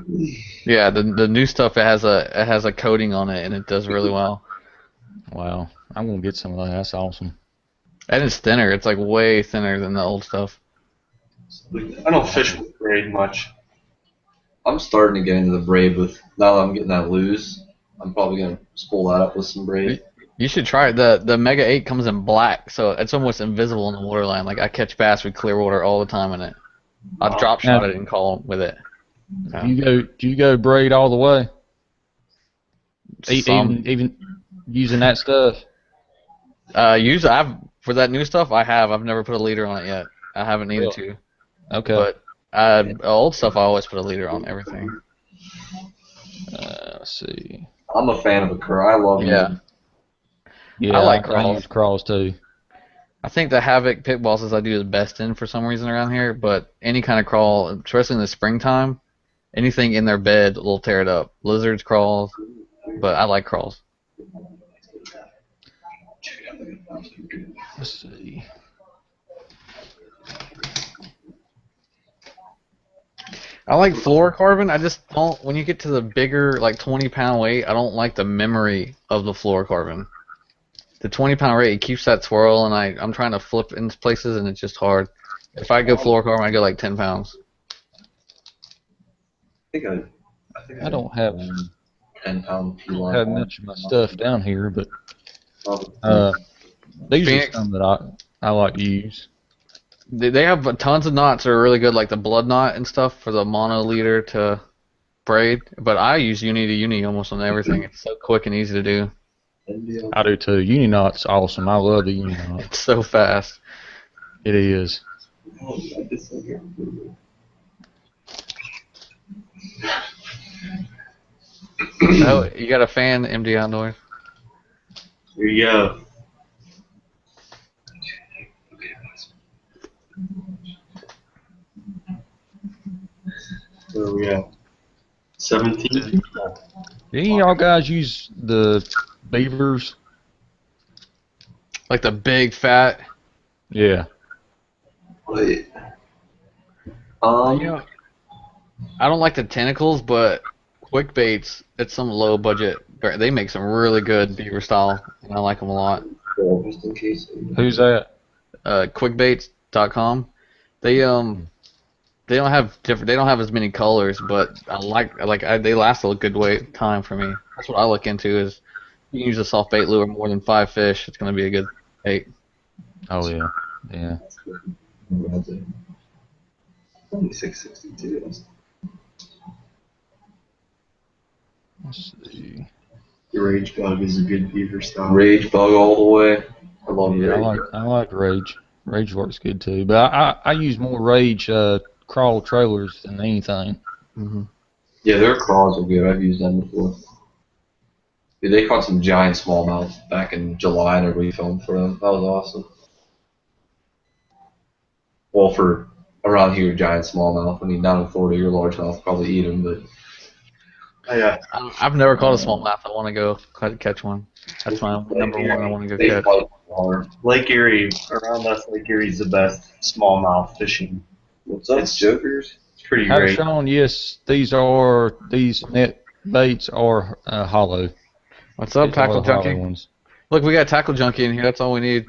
Yeah, the new stuff, it has a coating on it, and it does really well. Wow, I'm gonna get some of that. That's awesome. And it's thinner. It's like way thinner than the old stuff. I don't fish with braid much. I'm starting to get into the braid with, now that I'm getting that loose, I'm probably going to spool that up with some braid. You should try it. The Mega 8 comes in black, so it's almost invisible in the waterline. Like, I catch bass with clear water all the time in it. I've drop shot it and call with it. So. Do you go braid all the way? Even using that stuff? For that new stuff, I've never put a leader on it yet. I haven't needed to. Okay. But old stuff, I always put a leader on everything. Let's see. I'm a fan of a crawl. I love it. Yeah, I like I crawls. use crawls too. I think the Havoc pit balls I do is best in for some reason around here, but any kind of crawl, especially in the springtime, anything in their bed will tear it up. Lizards, crawls, but I like crawls. Let's see. I like fluorocarbon. I just don't, when you get to the bigger, like 20-pound weight, I don't like the memory of the fluorocarbon. The 20-pound weight, it keeps that swirl, and I'm trying to flip into places, and it's just hard. If I go fluorocarbon, I go like 10 pounds. I don't have 10-pound I don't have much of my stuff down here, but these Phoenix. are some that I like to use. They have tons of knots that are really good, like the blood knot and stuff for the mono leader to braid. But I use uni to uni almost on everything. It's so quick and easy to do. I do too. Uni knot's awesome. I love the uni knot. It's so fast. It is. Oh, you got a fan, MD Outdoors? Here you go. Where are we at? 17? Do any of y'all guys use the beavers? Like the big fat. Yeah. Wait. I don't like the tentacles, but quick baits, it's some low budget They make some really good beaver style, and I like them a lot. Just in case. Who's that? Quickbaits.com. They they don't have different. They don't have as many colors, but they last a good time for me. That's what I look into is you can use a soft bait lure more than 5 fish. It's gonna be a good bait. Oh yeah, yeah. Only 662. Let's see. The Rage Bug is a good beaver style. Rage bug all the way. I love Yeah, Rage. I like Rage. Rage works good too, but I use more Rage crawl trailers than anything. Mm-hmm. Yeah, their crawls are good. I've used them before. Dude, they caught some giant smallmouth back in July, and we filmed for them. That was awesome. Well, for around here, giant smallmouth. I mean, down in Florida, your largemouth probably eat them, but Oh, yeah. I've never caught a smallmouth. I want to go catch one. That's my number one. I want to go they catch. fight smaller. Lake Erie, around us, Lake Erie's the best smallmouth fishing. What's up, Jokers? It's pretty How great. Sean? Yes, these net baits are hollow. What's up, These are Tackle the hollow Junkie? ones. Look, we got Tackle Junkie in here. That's all we need.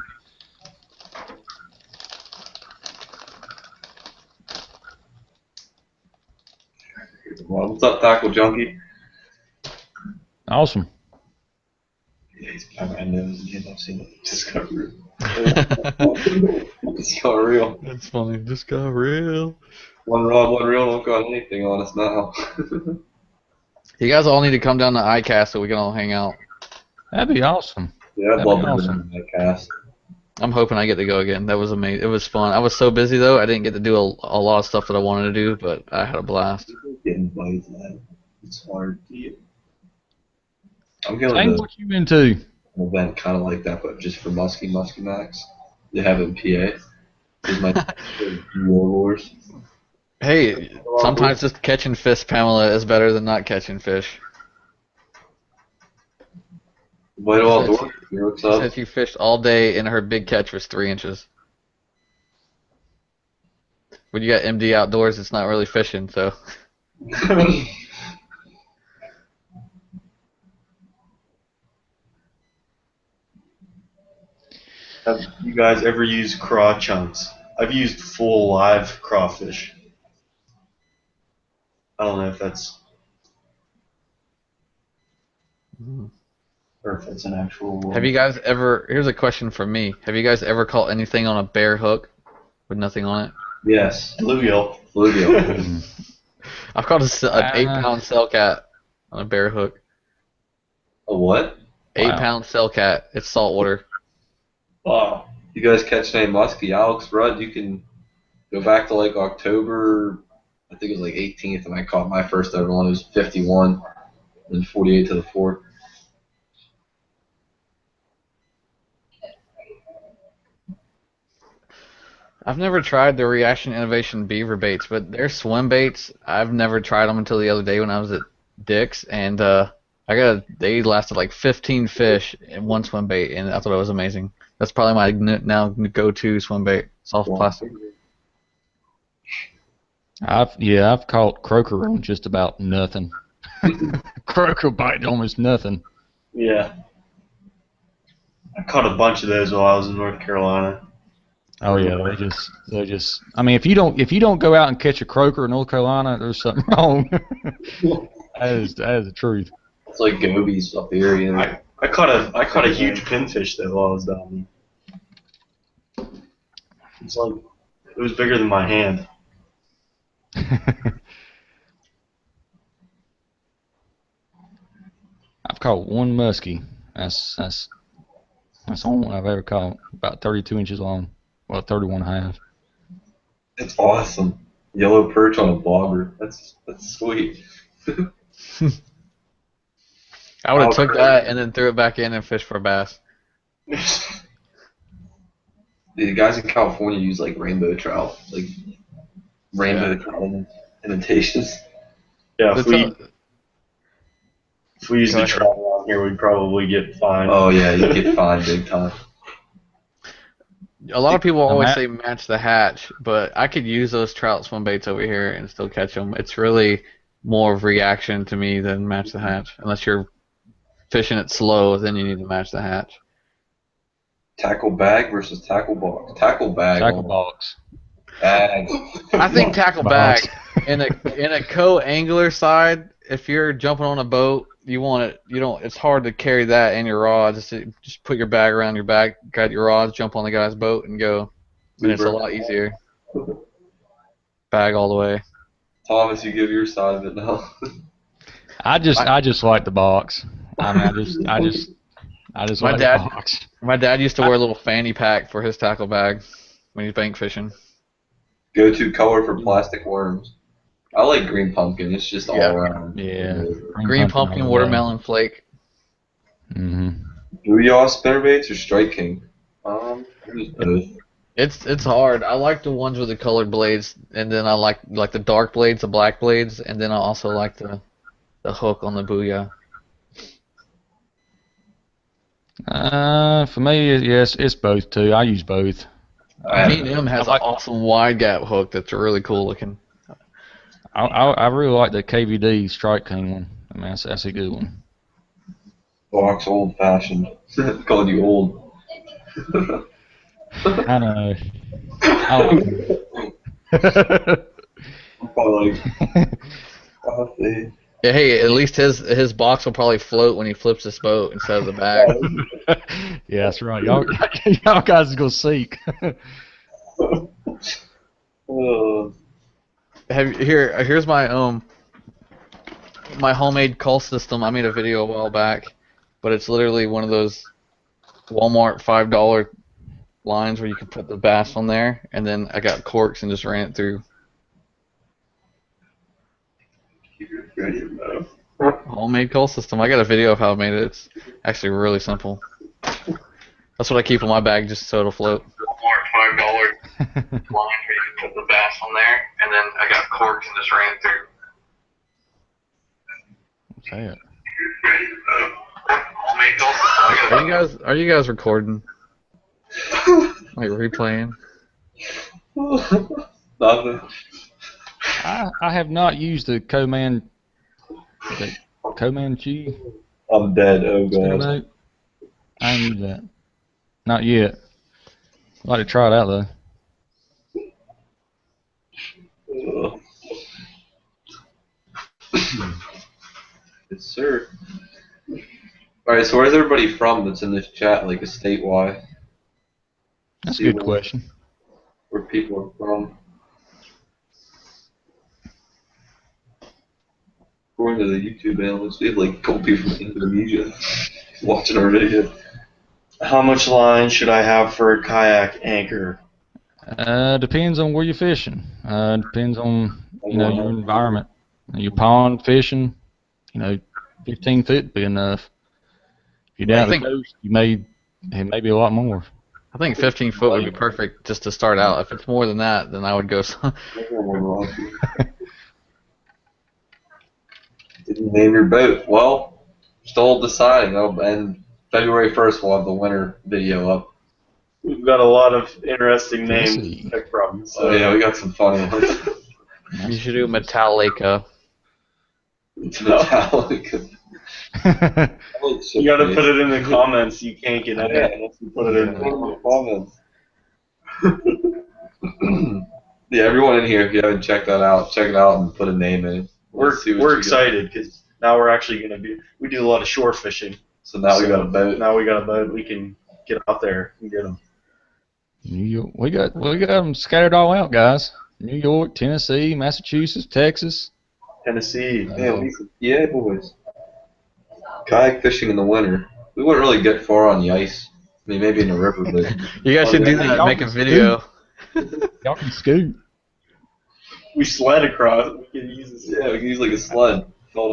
Well, what's up, Tackle Junkie? Awesome. Yeah, he's got my nose again. I've seen it. Just got real. Just got real. That's funny. Just got real. One rod, one reel, don't got anything on us now. You guys all need to come down to iCast so we can all hang out. That'd be awesome. Yeah, I'd That'd love be to awesome. do that cast. I'm hoping I get to go again. That was amazing. It was fun. I was so busy though. I didn't get to do a lot of stuff that I wanted to do, but I had a blast. Getting bites, man. It's hard to get. I'm going Hey, to what you into? an event kind of like that, but just for Muskie Max. They have it in PA. It's my Warlords. Hey, sometimes just catching fish, Pamela, is better than not catching fish. Vital Outdoors. What's up? Since you fished all day and her big catch was 3 inches. When you got MD outdoors, it's not really fishing, so. Have you guys ever used craw chunks? I've used full live crawfish. I don't know if that's or if it's an actual one. Have you guys ever? Here's a question for me. Have you guys ever caught anything on a bare hook with nothing on it? Yes. Bluegill? Bluegill. I've caught an 8-pound cellcat on a bare hook. A what? 8-pound cellcat. It's saltwater. Wow. You guys catch any muskie? Alex Rudd, you can go back to like October, I think it was like 18th, and I caught my first ever one. It was 51 and 48 to the fork. I've never tried the Reaction Innovation beaver baits, but their swim baits, I've never tried them until the other day when I was at Dick's, and they lasted like 15 fish in one swim bait, and I thought it was amazing. That's probably my now go-to swim bait, soft plastic. I've caught croaker on just about nothing. Croaker bite almost nothing. Yeah. I caught a bunch of those while I was in North Carolina. Oh yeah, they just. I mean, if you don't go out and catch a croaker in North Carolina, there's something wrong. that is the truth. It's like gobies up here, you know. I caught a huge pinfish though while I was down there. It's like it was bigger than my hand. I've caught one muskie. That's the only one I've ever caught. About 32 inches long. Well, 31 and a half. It's awesome. Yellow perch on a bobber. That's sweet. I would have took that and then threw it back in and fished for a bass. The guys in California use like rainbow trout, like rainbow trout imitations. Yeah, if we use the trout around here, we'd probably get fined. Oh yeah, you get fined big time. A lot of people always say match the hatch, but I could use those trout swim baits over here and still catch them. It's really more of reaction to me than match the hatch, unless you're fishing it slow, then you need to match the hatch. Tackle bag versus tackle box. Tackle bag. Tackle box. Bag. I think tackle Box. bag in a co-angler side. If you're jumping on a boat, you want it. You don't. It's hard to carry that and your rod. Just put your bag around your back, got your rods, jump on the guy's boat, and go. And it's a lot easier. Bag all the way. Thomas, you give your side of it now. I just like the box. I mean, I just My like dad- the box. My dad used to wear a little fanny pack for his tackle bag when he's bank fishing. Go-to color for plastic worms. I like green pumpkin. It's just Yeah. all around. Yeah. Green pumpkin, watermelon flake. Mm-hmm. Booyah spinnerbaits or Strike King? Just both. It's hard. I like the ones with the colored blades, and then I like the dark blades, the black blades, and then I also like the hook on the booyah. For me, yes, it's both too. I use both. P&M has an awesome wide gap hook that's really cool looking. I really like the KVD Strike King one. I mean, that's a good one. Box old fashioned. Called you old. I know. I like them. I'm probably like, I'll see. Yeah, hey, at least his box will probably float when he flips this boat instead of the bag. Yeah, that's right. Y'all guys is gonna sink. Here's my my homemade call system. I made a video a while back, but it's literally one of those Walmart $5 lines where you can put the bass on there, and then I got corks and just ran it through. Homemade call system. I got a video of how I made it. It's actually really simple. That's what I keep in my bag just so it'll float. Walmart $5 lines where you can put the bass on there, and then I got corks and just ran it through. Say it. Homemade call system. Are you guys recording? Like replaying? Nothing. I have not used the Coman G. I'm dead. Oh god. Spinnerbait. I ain't used that. Not yet. I'd like to try it out though. Yes, sir. Alright, so where's everybody from that's in this chat, like a statewide? That's a good question. Where people are from. According to the YouTube analysts, we have like a couple people from Indonesia watching our video. How much line should I have for a kayak anchor? Depends on where you're fishing. Depends on your environment. Your pond fishing, 15 foot would be enough. If you're down the coast, it may be a lot more. I think 15 foot would be perfect just to start out. If it's more than that, then I would go. Didn't name your boat. Well, still deciding. And February 1st, we'll have the winter video up. We've got a lot of interesting names to pick from. So. Oh yeah, we got some funny ones. You should do Metallica. It's Metallica. You gotta put it in the comments. You can't get it unless you put it in the comments. Yeah, everyone in here, if you haven't checked that out, check it out and put a name in it. We're excited because now we're actually gonna we do a lot of shore fishing. So now we got a boat. Now we got a boat. We can get out there and get them. New York, we got them scattered all out, guys. New York, Tennessee, Massachusetts, Texas, Tennessee. Yeah, boys. Kayak fishing in the winter. We wouldn't really get far on the ice. I mean, maybe in the river, but you guys should do that and make a video. Y'all can scoot. We sled across. We can use this. Yeah, we can use like a sled.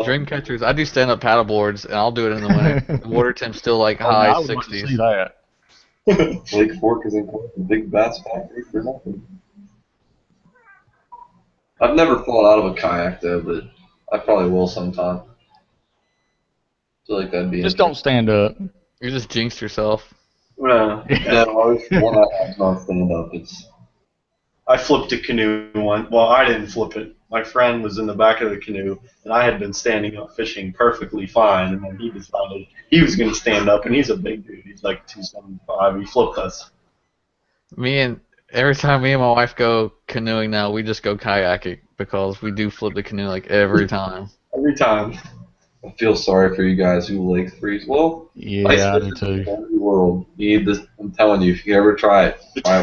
Dream catchers. I do stand up paddle boards, and I'll do it in the winter. The water temp's still like high I would 60s. like to see that. Lake Fork is in big bass factory for nothing. I've never fallen out of a kayak though, but I probably will sometime. Feel like that'd be. Just don't stand up. You just jinxed yourself. No, one I have not stand up. I flipped a canoe one. Well, I didn't flip it. my friend was in the back of the canoe, and I had been standing up fishing perfectly fine, and then he decided he was going to stand up, and he's a big dude. He's like 275. He flipped us. Every time me and my wife go canoeing now, we just go kayaking because we do flip the canoe like every time. Every time. I feel sorry for you guys who like freeze. Well, Yeah, I do too. in the world. You need this. I'm telling you, if you ever try it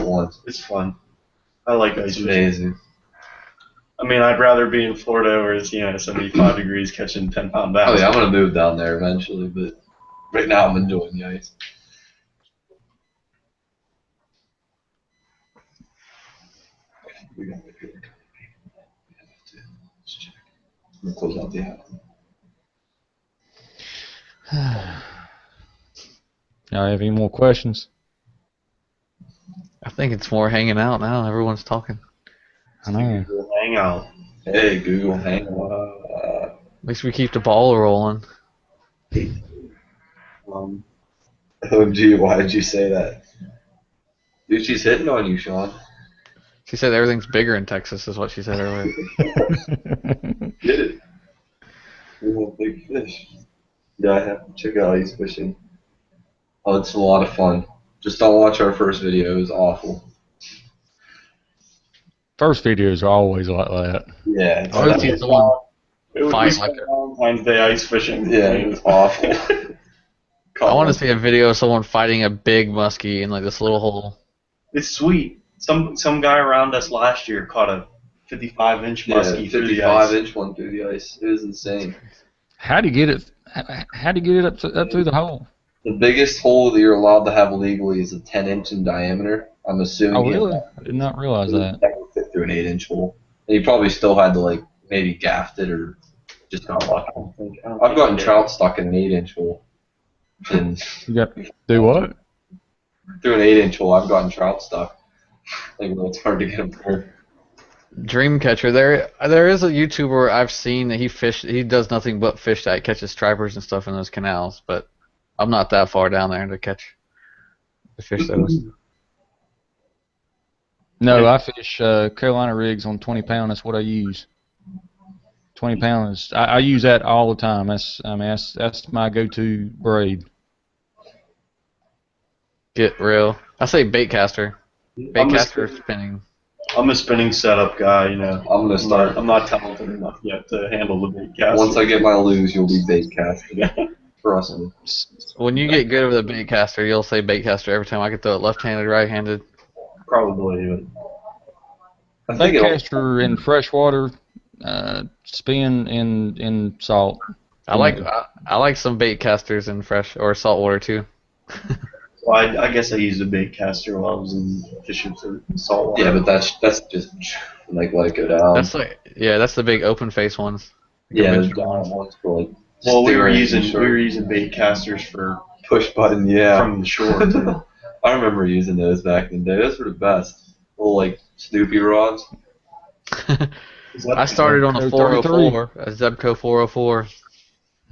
once. It's fun. I like ice It's fishing. amazing. I mean, I'd rather be in Florida where it's 75 degrees catching 10-pound bass. Oh yeah, I'm gonna move down there eventually, but right now I'm enjoying the ice. We got it. Let's check. I'm gonna close out the app. Y'all have any more questions? I think it's more hanging out now. Everyone's talking. I know. Google Hangout. Hey Google, hang on. At least we keep the ball rolling. Oh gee, why did you say that? Dude, she's hitting on you, Sean. She said everything's bigger in Texas, is what she said earlier. Get it? We want big fish. Yeah, I have to check out ice fishing. Oh, it's a lot of fun. Just don't watch our first video. It was awful. First videos are always like that. Yeah. I want to see someone It fight was like Valentine's Day ice fishing. Yeah, it was awful. I want to see a video of someone fighting a big muskie in like this little hole. It's sweet. Some guy around us last year caught a 55-inch Yeah, muskie through the ice. 55-inch one through the ice. It was insane. How'd you get it? How'd you get it up through the hole? The biggest hole that you're allowed to have legally is a 10-inch in diameter. I'm assuming. Oh really? I did not realize that. That would fit through an 8-inch hole. And you probably still had to like maybe gaffed it or just got lucky. I've gotten trout stuck in an 8-inch hole. And You got do what? through an 8-inch hole, I've gotten trout stuck. Like, well, it's hard to get them through. Dreamcatcher. There is a YouTuber I've seen that he does nothing but fish that catches stripers and stuff in those canals, but I'm not that far down there to catch the fish those. No, I fish Carolina rigs on 20 pound. That's what I use. 20 pound is I use that all the time. That's my go-to braid. Get real. I say baitcaster. Baitcaster spinning. I'm a spinning setup guy, you know. I'm gonna start. I'm not talented enough yet to handle the bait cast. Once I get my lose, you'll be bait casting. Trust me. When you get good with a baitcaster, you'll say baitcaster every time. I can throw it left-handed, right-handed. Probably. I think it'll, Baitcaster in freshwater, spin in salt. I like some baitcasters in fresh or saltwater too. Well, I guess I used a bait caster while I was in fishing for saltwater. yeah, but that's just like let it go down. That's the big open face ones. Yeah, there's conventional down ones for like. Well, we were steering and using bait casters for push button. Yeah. from the shore too. I remember using those back in the day. Those were the best. Little like Snoopy rods. I started on a 404, a Zebco 404.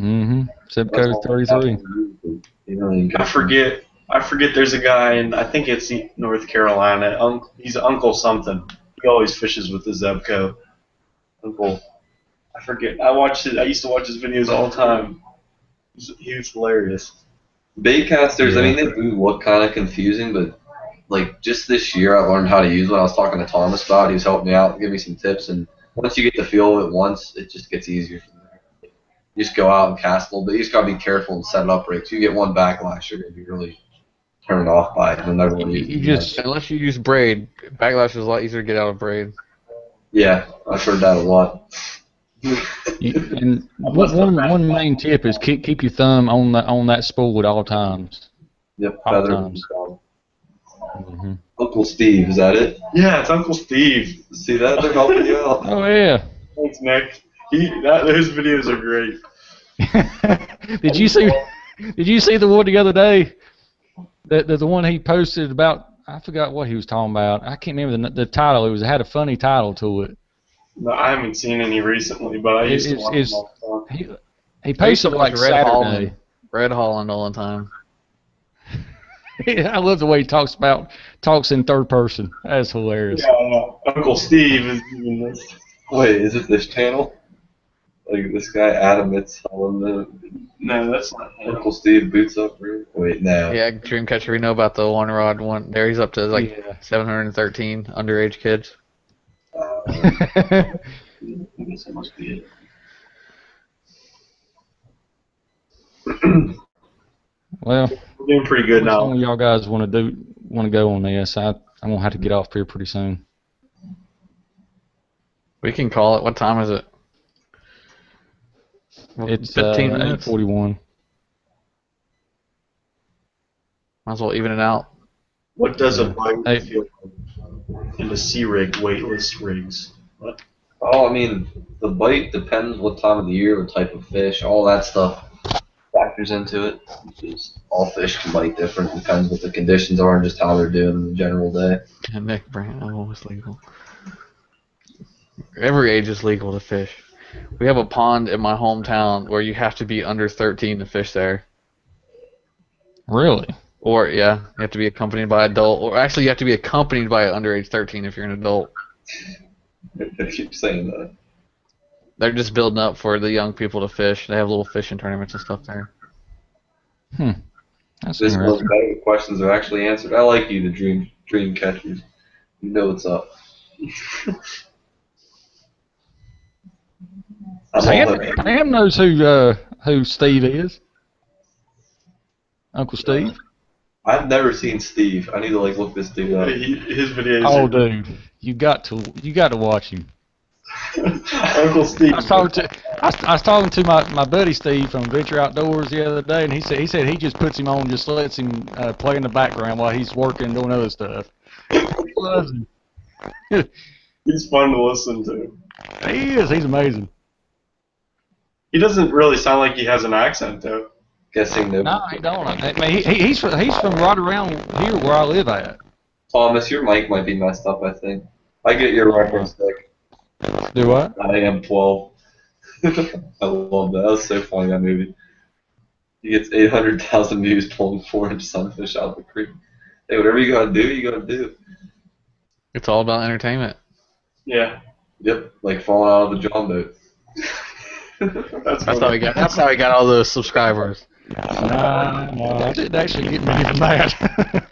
Mm-hmm. Zebco 33. I forget. There's a guy in I think it's North Carolina. He's Uncle something. He always fishes with the Zebco. Uncle. I forget. I used to watch his videos all the time. He was hilarious. Baitcasters, I mean, they do look kind of confusing, but like just this year I learned how to use one. I was talking to Thomas about it. He was helping me out, give me some tips, and once you get the feel of it once, it just gets easier from there. You just go out and cast a little bit. You just got to be careful and set it up right. So you get one backlash, you're going to be really turned off by it. You'll never want to use it. Unless you use braid, backlash is a lot easier to get out of braid. Yeah, I've heard that a lot. And one main tip is keep your thumb on that spool at all times. Yep, All feather. times. Mm-hmm. Uncle Steve, is that it? Yeah, it's Uncle Steve. See that? They're helping you out. Oh yeah. Thanks, Nick. Those videos are great. Did you see the one the other day? The one he posted about, I forgot what he was talking about. I can't remember the title. It had a funny title to it. No, I haven't seen any recently, but I used to watch them all the time. He posted like Saturday. Red Holland all the time. I love the way he talks in third person. That's hilarious. Yeah, Uncle Steve is doing this. Wait, is it this channel? Like this guy Adam it's telling the No, that's not him. Uncle Steve boots up for Wait, no. Yeah, Dreamcatcher, we know about the one rod one. There he's up to like Yeah. 713 underage kids. I guess that must be it. Well, We're doing pretty good which now. one of y'all guys want to go on this? I'm gonna have to get off here pretty soon. We can call it. What time is it? It's 15 minutes. 8:41. Might as well even it out. What does a Yeah. bite Hey. feel like in the sea rig weightless rigs? What? Oh, I mean, the bite depends what time of the year, what type of fish, all that stuff factors into it. Just all fish can bite different, depends what the conditions are and just how they're doing in the general day. And Nick Brand, almost legal. Every age is legal to fish. We have a pond in my hometown where you have to be under 13 to fish there. Really? Or, yeah, you have to be accompanied by an adult. Or actually, you have to be accompanied by an underage 13 if you're an adult. I keep saying that. They're just building up for the young people to fish. They have little fishing tournaments and stuff there. That's This one's interesting. better. The questions are actually answered. I like you, the dream catchers. You know what's up. I'm all there. Pam knows who Steve is. Uncle Steve. I've never seen Steve. I need to look this dude up. His videos. Oh, are dude, you got to watch him. Uncle Steve. I was talking to my buddy Steve from Venture Outdoors the other day, and he said he just puts him on, just lets him play in the background while he's working, doing other stuff. He loves him. He's fun to listen to. He is. He's amazing. He doesn't really sound like he has an accent though. Guessing no. No, he don't. I mean, he's from right around here where I live at. Thomas, your mic might be messed up, I think. I get your reference stick. Do what? I am 12. I love that. That was so funny, that movie. He gets 800,000 views pulling 4-inch sunfish out of the creek. Hey, whatever you gotta do, you gotta do. It's all about entertainment. Yeah. Yep, like falling out of the John boat. That's That's how he got all those subscribers. No, that didn't actually get me from that.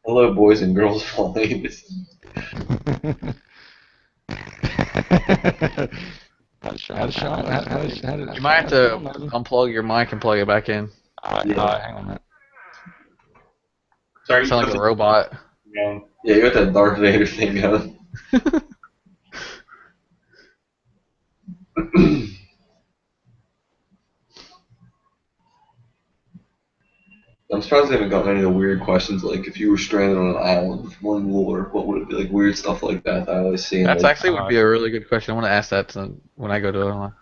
Hello, boys and girls. Flames. You might have to unplug your mic and plug it back in. Hang on a minute. Sorry, You sound like a robot. Yeah. Yeah, you got that Darth Vader thing going. I'm surprised I haven't gotten any of the weird questions, like if you were stranded on an island with one lure, what would it be? Like weird stuff like that I always see. That's like, actually would be a really good question. I want to ask that when I go to it.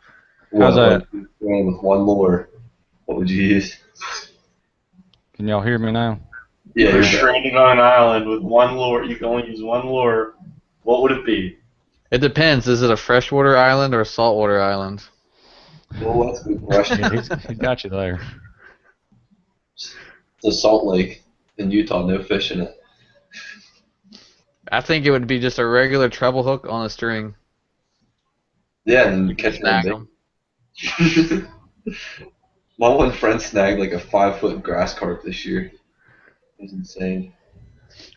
How's that? Like, if you were stranded with one lure, what would you use? Can y'all hear me now? Yeah, You're you're stranded on an island with one lure. You can only use one lure. What would it be? It depends. Is it a freshwater island or a saltwater island? Well, that's a good question. Yeah, he's got you there. It's a salt lake in Utah, no fish in it. I think it would be just a regular treble hook on a string. Yeah, and then you catch Snag one them. big. My one friend snagged like a 5-foot grass carp this year. It was insane.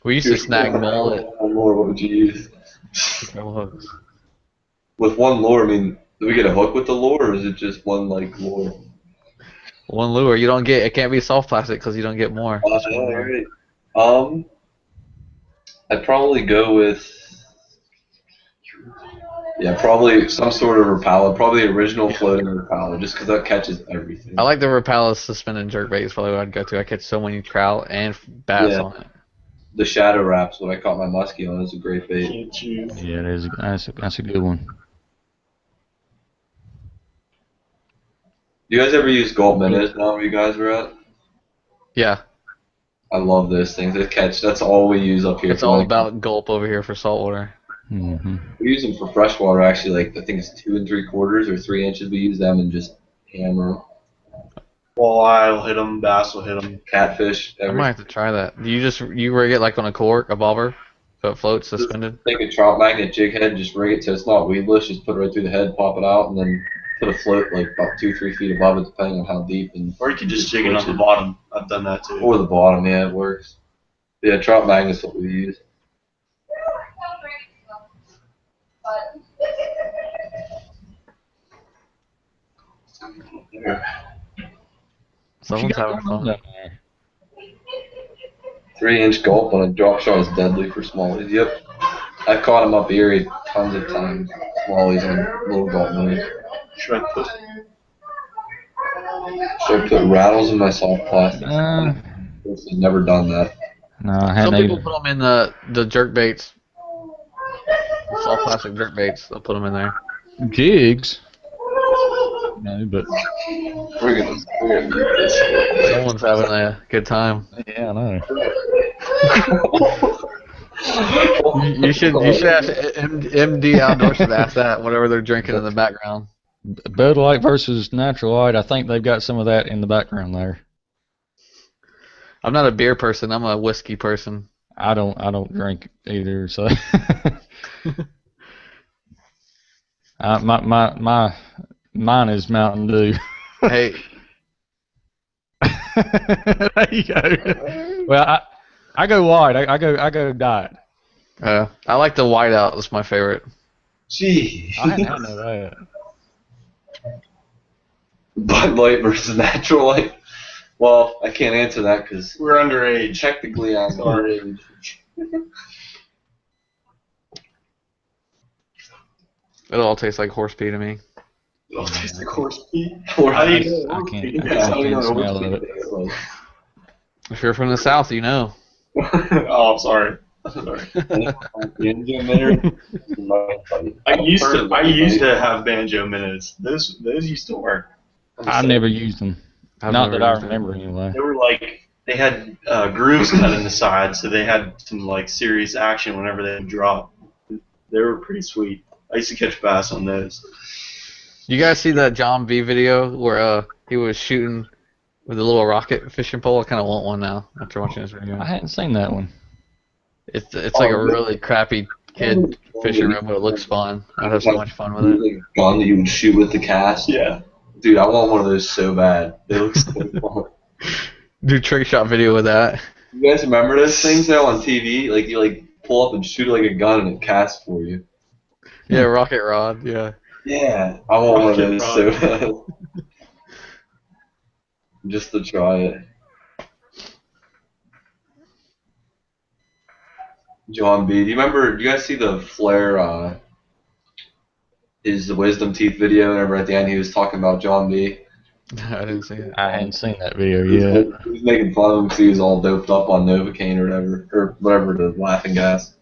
We used to snag mullet. One lure, what would you use? Treble hooks. With one lure, I mean, do we get a hook with the lure, or is it just one lure? One lure. You don't get. It can't be soft plastic because you don't get more. Just one lure. Alright. I'd probably go with. Yeah, probably some sort of Rapala, probably original floating Rapala, just because that catches everything. I like the Rapala suspended jerkbait is probably what I'd go to. I catch so many trout and bass Yeah. on it. The Shadow Wraps, what I caught my muskie on, is a great bait. Can't choose. Yeah, it is. That's a good one. You guys ever use Gulp Minnows now where you guys were at? Yeah, I love those things. They catch. That's all we use up here. it's all about gulp over here for saltwater. Mm-hmm. We use them for freshwater, actually. Like I think it's 2 3/4 or 3 inches. We use them and just hammer 'em. Walleye will hit them. Bass will hit them. Catfish. I might have to try that. Do you rig it like on a cork, a bobber? So it floats suspended. Take a trout magnet jig head, just rig it so it's not weedless, just put it right through the head, pop it out, and then put a float like about 2-3 feet above it, depending on how deep. And Or you could just jig it on the bottom. I've done that too. or the bottom, yeah, it works. Yeah, trout magnet's what we use. Someone's having fun. 3-inch gulp on a drop shot is deadly for smallies. Yep. I've caught them up Erie tons of times. Smallies on little gulp minnows. Should I put? Should I put rattles in my soft plastic? I've never done that. No, I Some hadn't people either. put them in the jerk baits. Soft plastic jerk baits. They'll put them in there. Jigs. No, but We're gonna mute this. Someone's having a good time. yeah, I know. You should ask MD Outdoors should ask that. Whatever they're drinking in the background. Bud Light versus Natural Light. I think they've got some of that in the background there. I'm not a beer person. I'm a whiskey person. I don't drink either, so mine is Mountain Dew. Hey, There you go. Well, I go white. I go diet. I like the whiteout. That's my favorite. Gee. I know that. Bud Light versus Natural Light. Well, I can't answer that because We're underage. technically I'm underage. It all tastes like horse pee to me. It'll taste like horse pee. Or How do I you know horse can't. pee? I can't smell of it. If you're from the South, you know. Oh, sorry. Sorry. I used to have banjo minnows. Those used to work. I never used them. I've Not never that I used it. remember anyway. They were like they had grooves cut in the side, so they had some like serious action whenever they would drop. They were pretty sweet. I used to catch bass on those. You guys see that John B video where he was shooting with a little rocket fishing pole? I kind of want one now after watching this video. I hadn't seen that one. It's like a really crappy kid fishing rod, but it looks fun. I'd have so much fun with it. Like a gun that you would shoot with the cast. Yeah. Dude, I want one of those so bad. They look so fun. Do trick shot video with that. You guys remember those things now on TV? Like you like pull up and shoot it like a gun and it casts for you. Yeah, rocket rod. Yeah. Yeah, I want one of Rocket those so rod. bad. Just to try it. John B. Do you guys see the Flair, his wisdom teeth video? Remember at the end he was talking about John B. I didn't see it. I hadn't seen that video yet. He was making fun of him because he was all doped up on Novocaine or whatever, the laughing gas.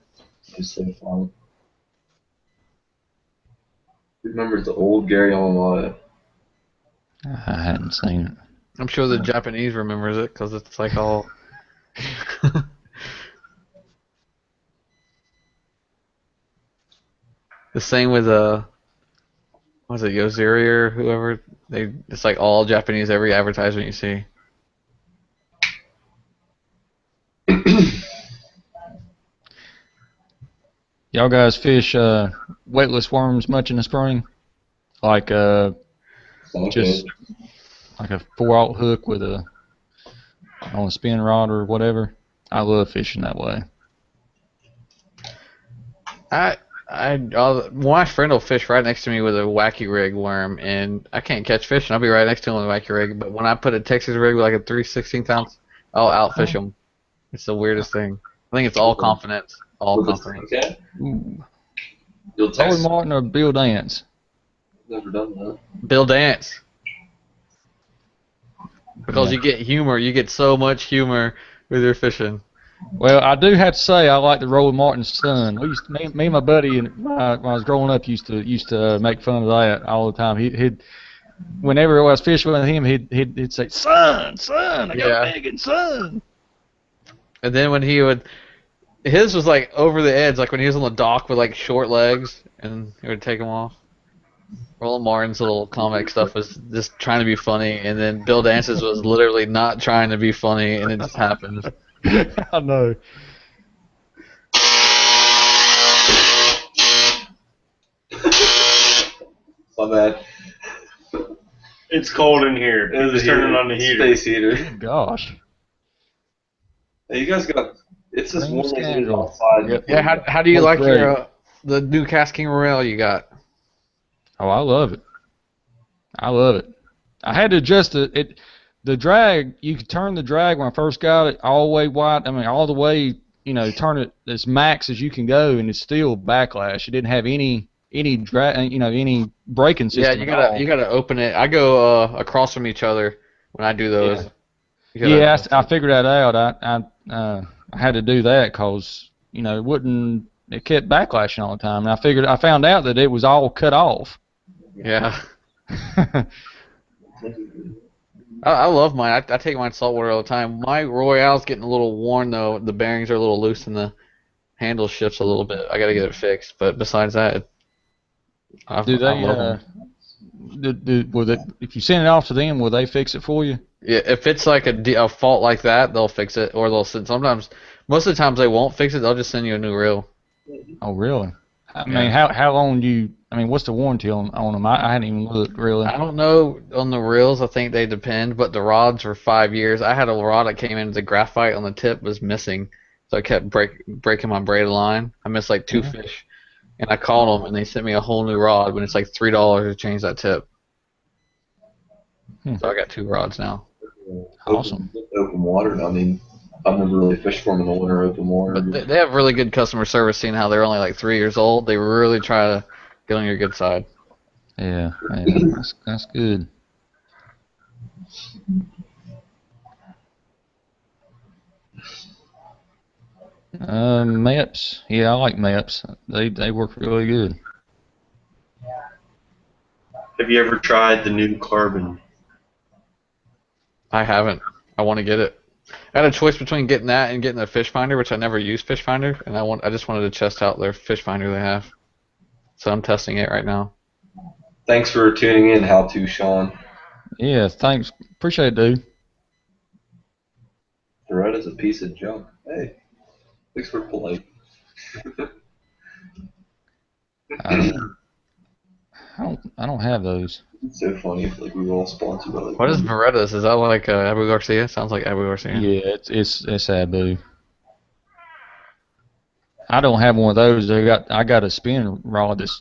It was so funny. Who remembers the old Gary Yamamoto? I hadn't seen it. I'm sure the Japanese remembers it because it's like all. The same with was it Yoziri or whoever? It's like all Japanese every advertisement you see. Y'all guys fish weightless worms much in the spring? Like just like a 4/0 hook with on a spin rod or whatever. I love fishing that way. My friend will fish right next to me with a wacky rig worm, and I can't catch fish, and I'll be right next to him with a wacky rig. But when I put a Texas rig with like a 3/16 ounce, I'll outfish him. It's the weirdest thing. I think it's all confidence. All confidence. Okay. Ooh. You'll Roy text. Martin or Bill Dance? Never done that. Bill Dance. Because you get humor. You get so much humor with your fishing. Well, I do have to say I like the Roy Martin's son. We used to, me and my buddy and when I was growing up used to make fun of that all the time. He'd whenever I was fishing with him, he'd say, "Son, I got a big son." And then when he would, his was like over the edge, like when he was on the dock with like short legs, and he would take them off. Roland Martin's little comic stuff was just trying to be funny, and then Bill Dance's was literally not trying to be funny, and it just happened. I know. my bad. It's cold in here. Just turning on the heater. Space heater. Good gosh. Hey, you guys got. It's just Green warm as it is scandal. outside. Yeah, how do you Looks like great. your the new casking rail you got? Oh, I love it. I love it. I had to adjust it. The drag, you could turn the drag when I first got it all the way wide. I mean, all the way, turn it as max as you can go, and it's still backlash. It didn't have any drag, any braking Yeah, system. you gotta open it. I go across from each other when I do those. Yeah, I figured that out. I had to do that because it kept backlashing all the time, and I found out that it was all cut off. Yeah. I love mine. I take mine saltwater all the time. My Royale's getting a little worn though. The bearings are a little loose and the handle shifts a little bit. I gotta get it fixed. But besides that, I love them. If you send it off to them, will they fix it for you? Yeah, if it's like a fault like that, they'll fix it, or they'll send. Sometimes, most of the times they won't fix it. They'll just send you a new reel. Oh, really? I mean, how long do you? I mean, what's the warranty on them? I hadn't even looked really. I don't know on the reels. I think they depend, but the rods were 5 years. I had a rod that came in, the graphite on the tip was missing, so I kept breaking my braided line. I missed like 2 fish, and I called them, and they sent me a whole new rod when it's like $3 to change that tip. So I got 2 rods now. Awesome. Open water. I mean, I've never really fished for them in the winter open water. But they have really good customer service, seeing how they're only like 3 years old. They really try to get on your good side. Yeah, that's good. Maps. Yeah, I like maps. They work really good. Have you ever tried the new carbon? I haven't. I want to get it. I had a choice between getting that and getting a fish finder, which I never use fish finder, and I just wanted to test out their fish finder they have. So I'm testing it right now. Thanks for tuning in, How To, Sean. Yeah, thanks. Appreciate it, dude. Beretta's a piece of junk. Hey, thanks for polite. I don't have those. It's so funny if like we were all sponsored by like. What is Berettas? Is that like Abu Garcia? Sounds like Abu Garcia. Yeah, it's Abu. I don't have one of those. I got a spin rod. This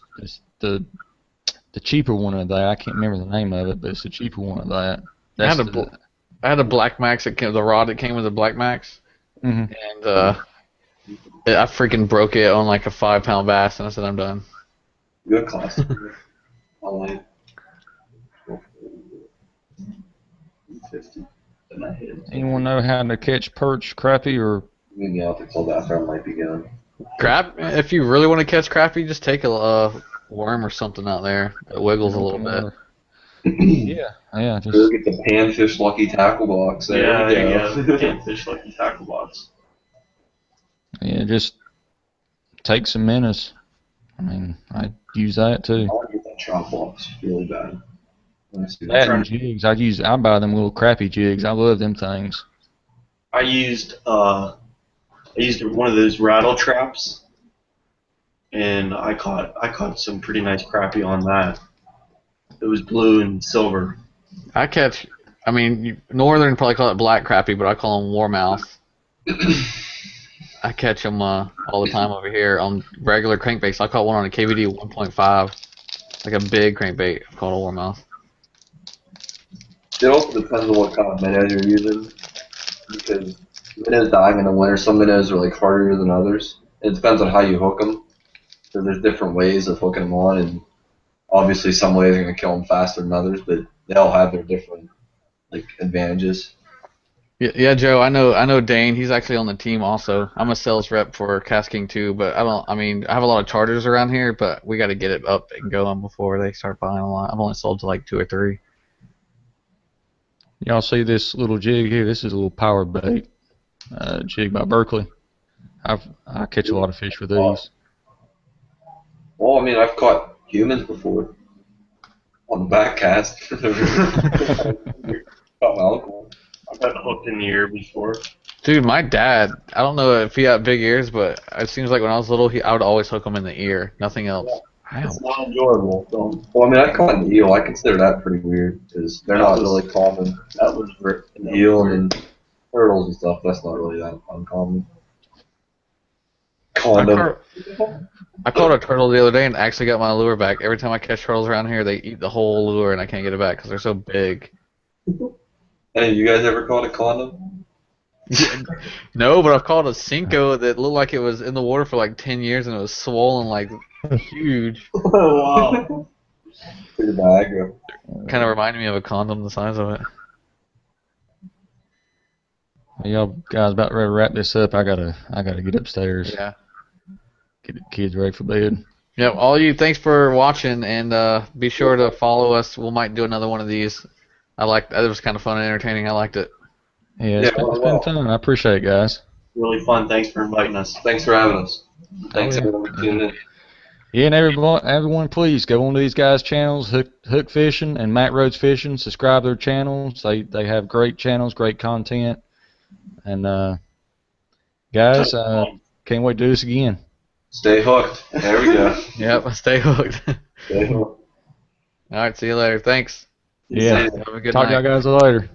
the cheaper one of that. I can't remember the name of it, but it's the cheaper one of that. I had a Black Max. The rod that came with the Black Max, and I freaking broke it on like a 5-pound bass, and I said I'm done. Good class. I like. 50. Anyone know how to catch perch, crappie, or? Maybe I'll have to call that after I might be going. Crap! If you really want to catch crappie, just take a worm or something out there that wiggles a little bit. Yeah. Go Just get the Panfish Lucky Tackle Box. There you go. Can't fish like the tackle box. just take some minnows. I mean, I use that too. I want to get that chop box really bad. That and jigs. I buy them little crappy jigs. I love them things. I used one of those rattle traps, and I caught some pretty nice crappie on that. It was blue and silver. Northern probably call it black crappie, but I call them warmouth. I catch them all the time over here on regular crankbaits. I caught one on a KVD 1.5, like a big crankbait called a warmouth. It also depends on what kind of minnows you're using, because minnows dying in the winter, some minnows are like harder than others. It depends on how you hook them. So there's different ways of hooking them on, and obviously some ways are going to kill them faster than others, but they all have their different advantages. Yeah, Joe. I know Dane. He's actually on the team also. I'm a sales rep for Casking too, but I have a lot of charters around here, but we got to get it up and going before they start buying a lot. I've only sold to like 2 or 3. Y'all see this little jig here? This is a little power bait jig by Berkeley. I catch a lot of fish with these. Well, I've caught humans before on the back cast. Caught my uncle. I've got hooked in the ear before. Dude, my dad, I don't know if he had big ears, but it seems like when I was little, I would always hook him in the ear, nothing else. It's not enjoyable. So. Well, I mean, I caught an eel. I consider that pretty weird because they're not really common. That was An eel and turtles and stuff. That's not really that uncommon. Condom. I caught a turtle the other day and actually got my lure back. Every time I catch turtles around here, they eat the whole lure and I can't get it back because they're so big. Hey, you guys ever caught a condom? No, but I've caught a Cinco that looked like it was in the water for like 10 years and it was swollen like huge. Oh, wow. Pretty Niagara. Kind of reminded me of a condom the size of it. Y'all guys about ready to wrap this up. I gotta get upstairs. Yeah. Get the kids ready for bed. Yep. All you, thanks for watching, and be sure to follow us. We might do another one of these. It was kind of fun and entertaining. I liked it. Yeah, it's been fun. I appreciate it, guys. Really fun. Thanks for inviting us. Thanks for having us. Thanks yeah. everyone for tuning in. Yeah, and everyone, please go on to these guys' channels, Hook Fishing and Matt Rhodes Fishing. Subscribe to their channels. They have great channels, great content, and guys, can't wait to do this again. Stay hooked. There we go. Yep. Stay hooked. Stay hooked. All right. See you later. Thanks. Yeah. Have a good Talk night. to y'all guys later.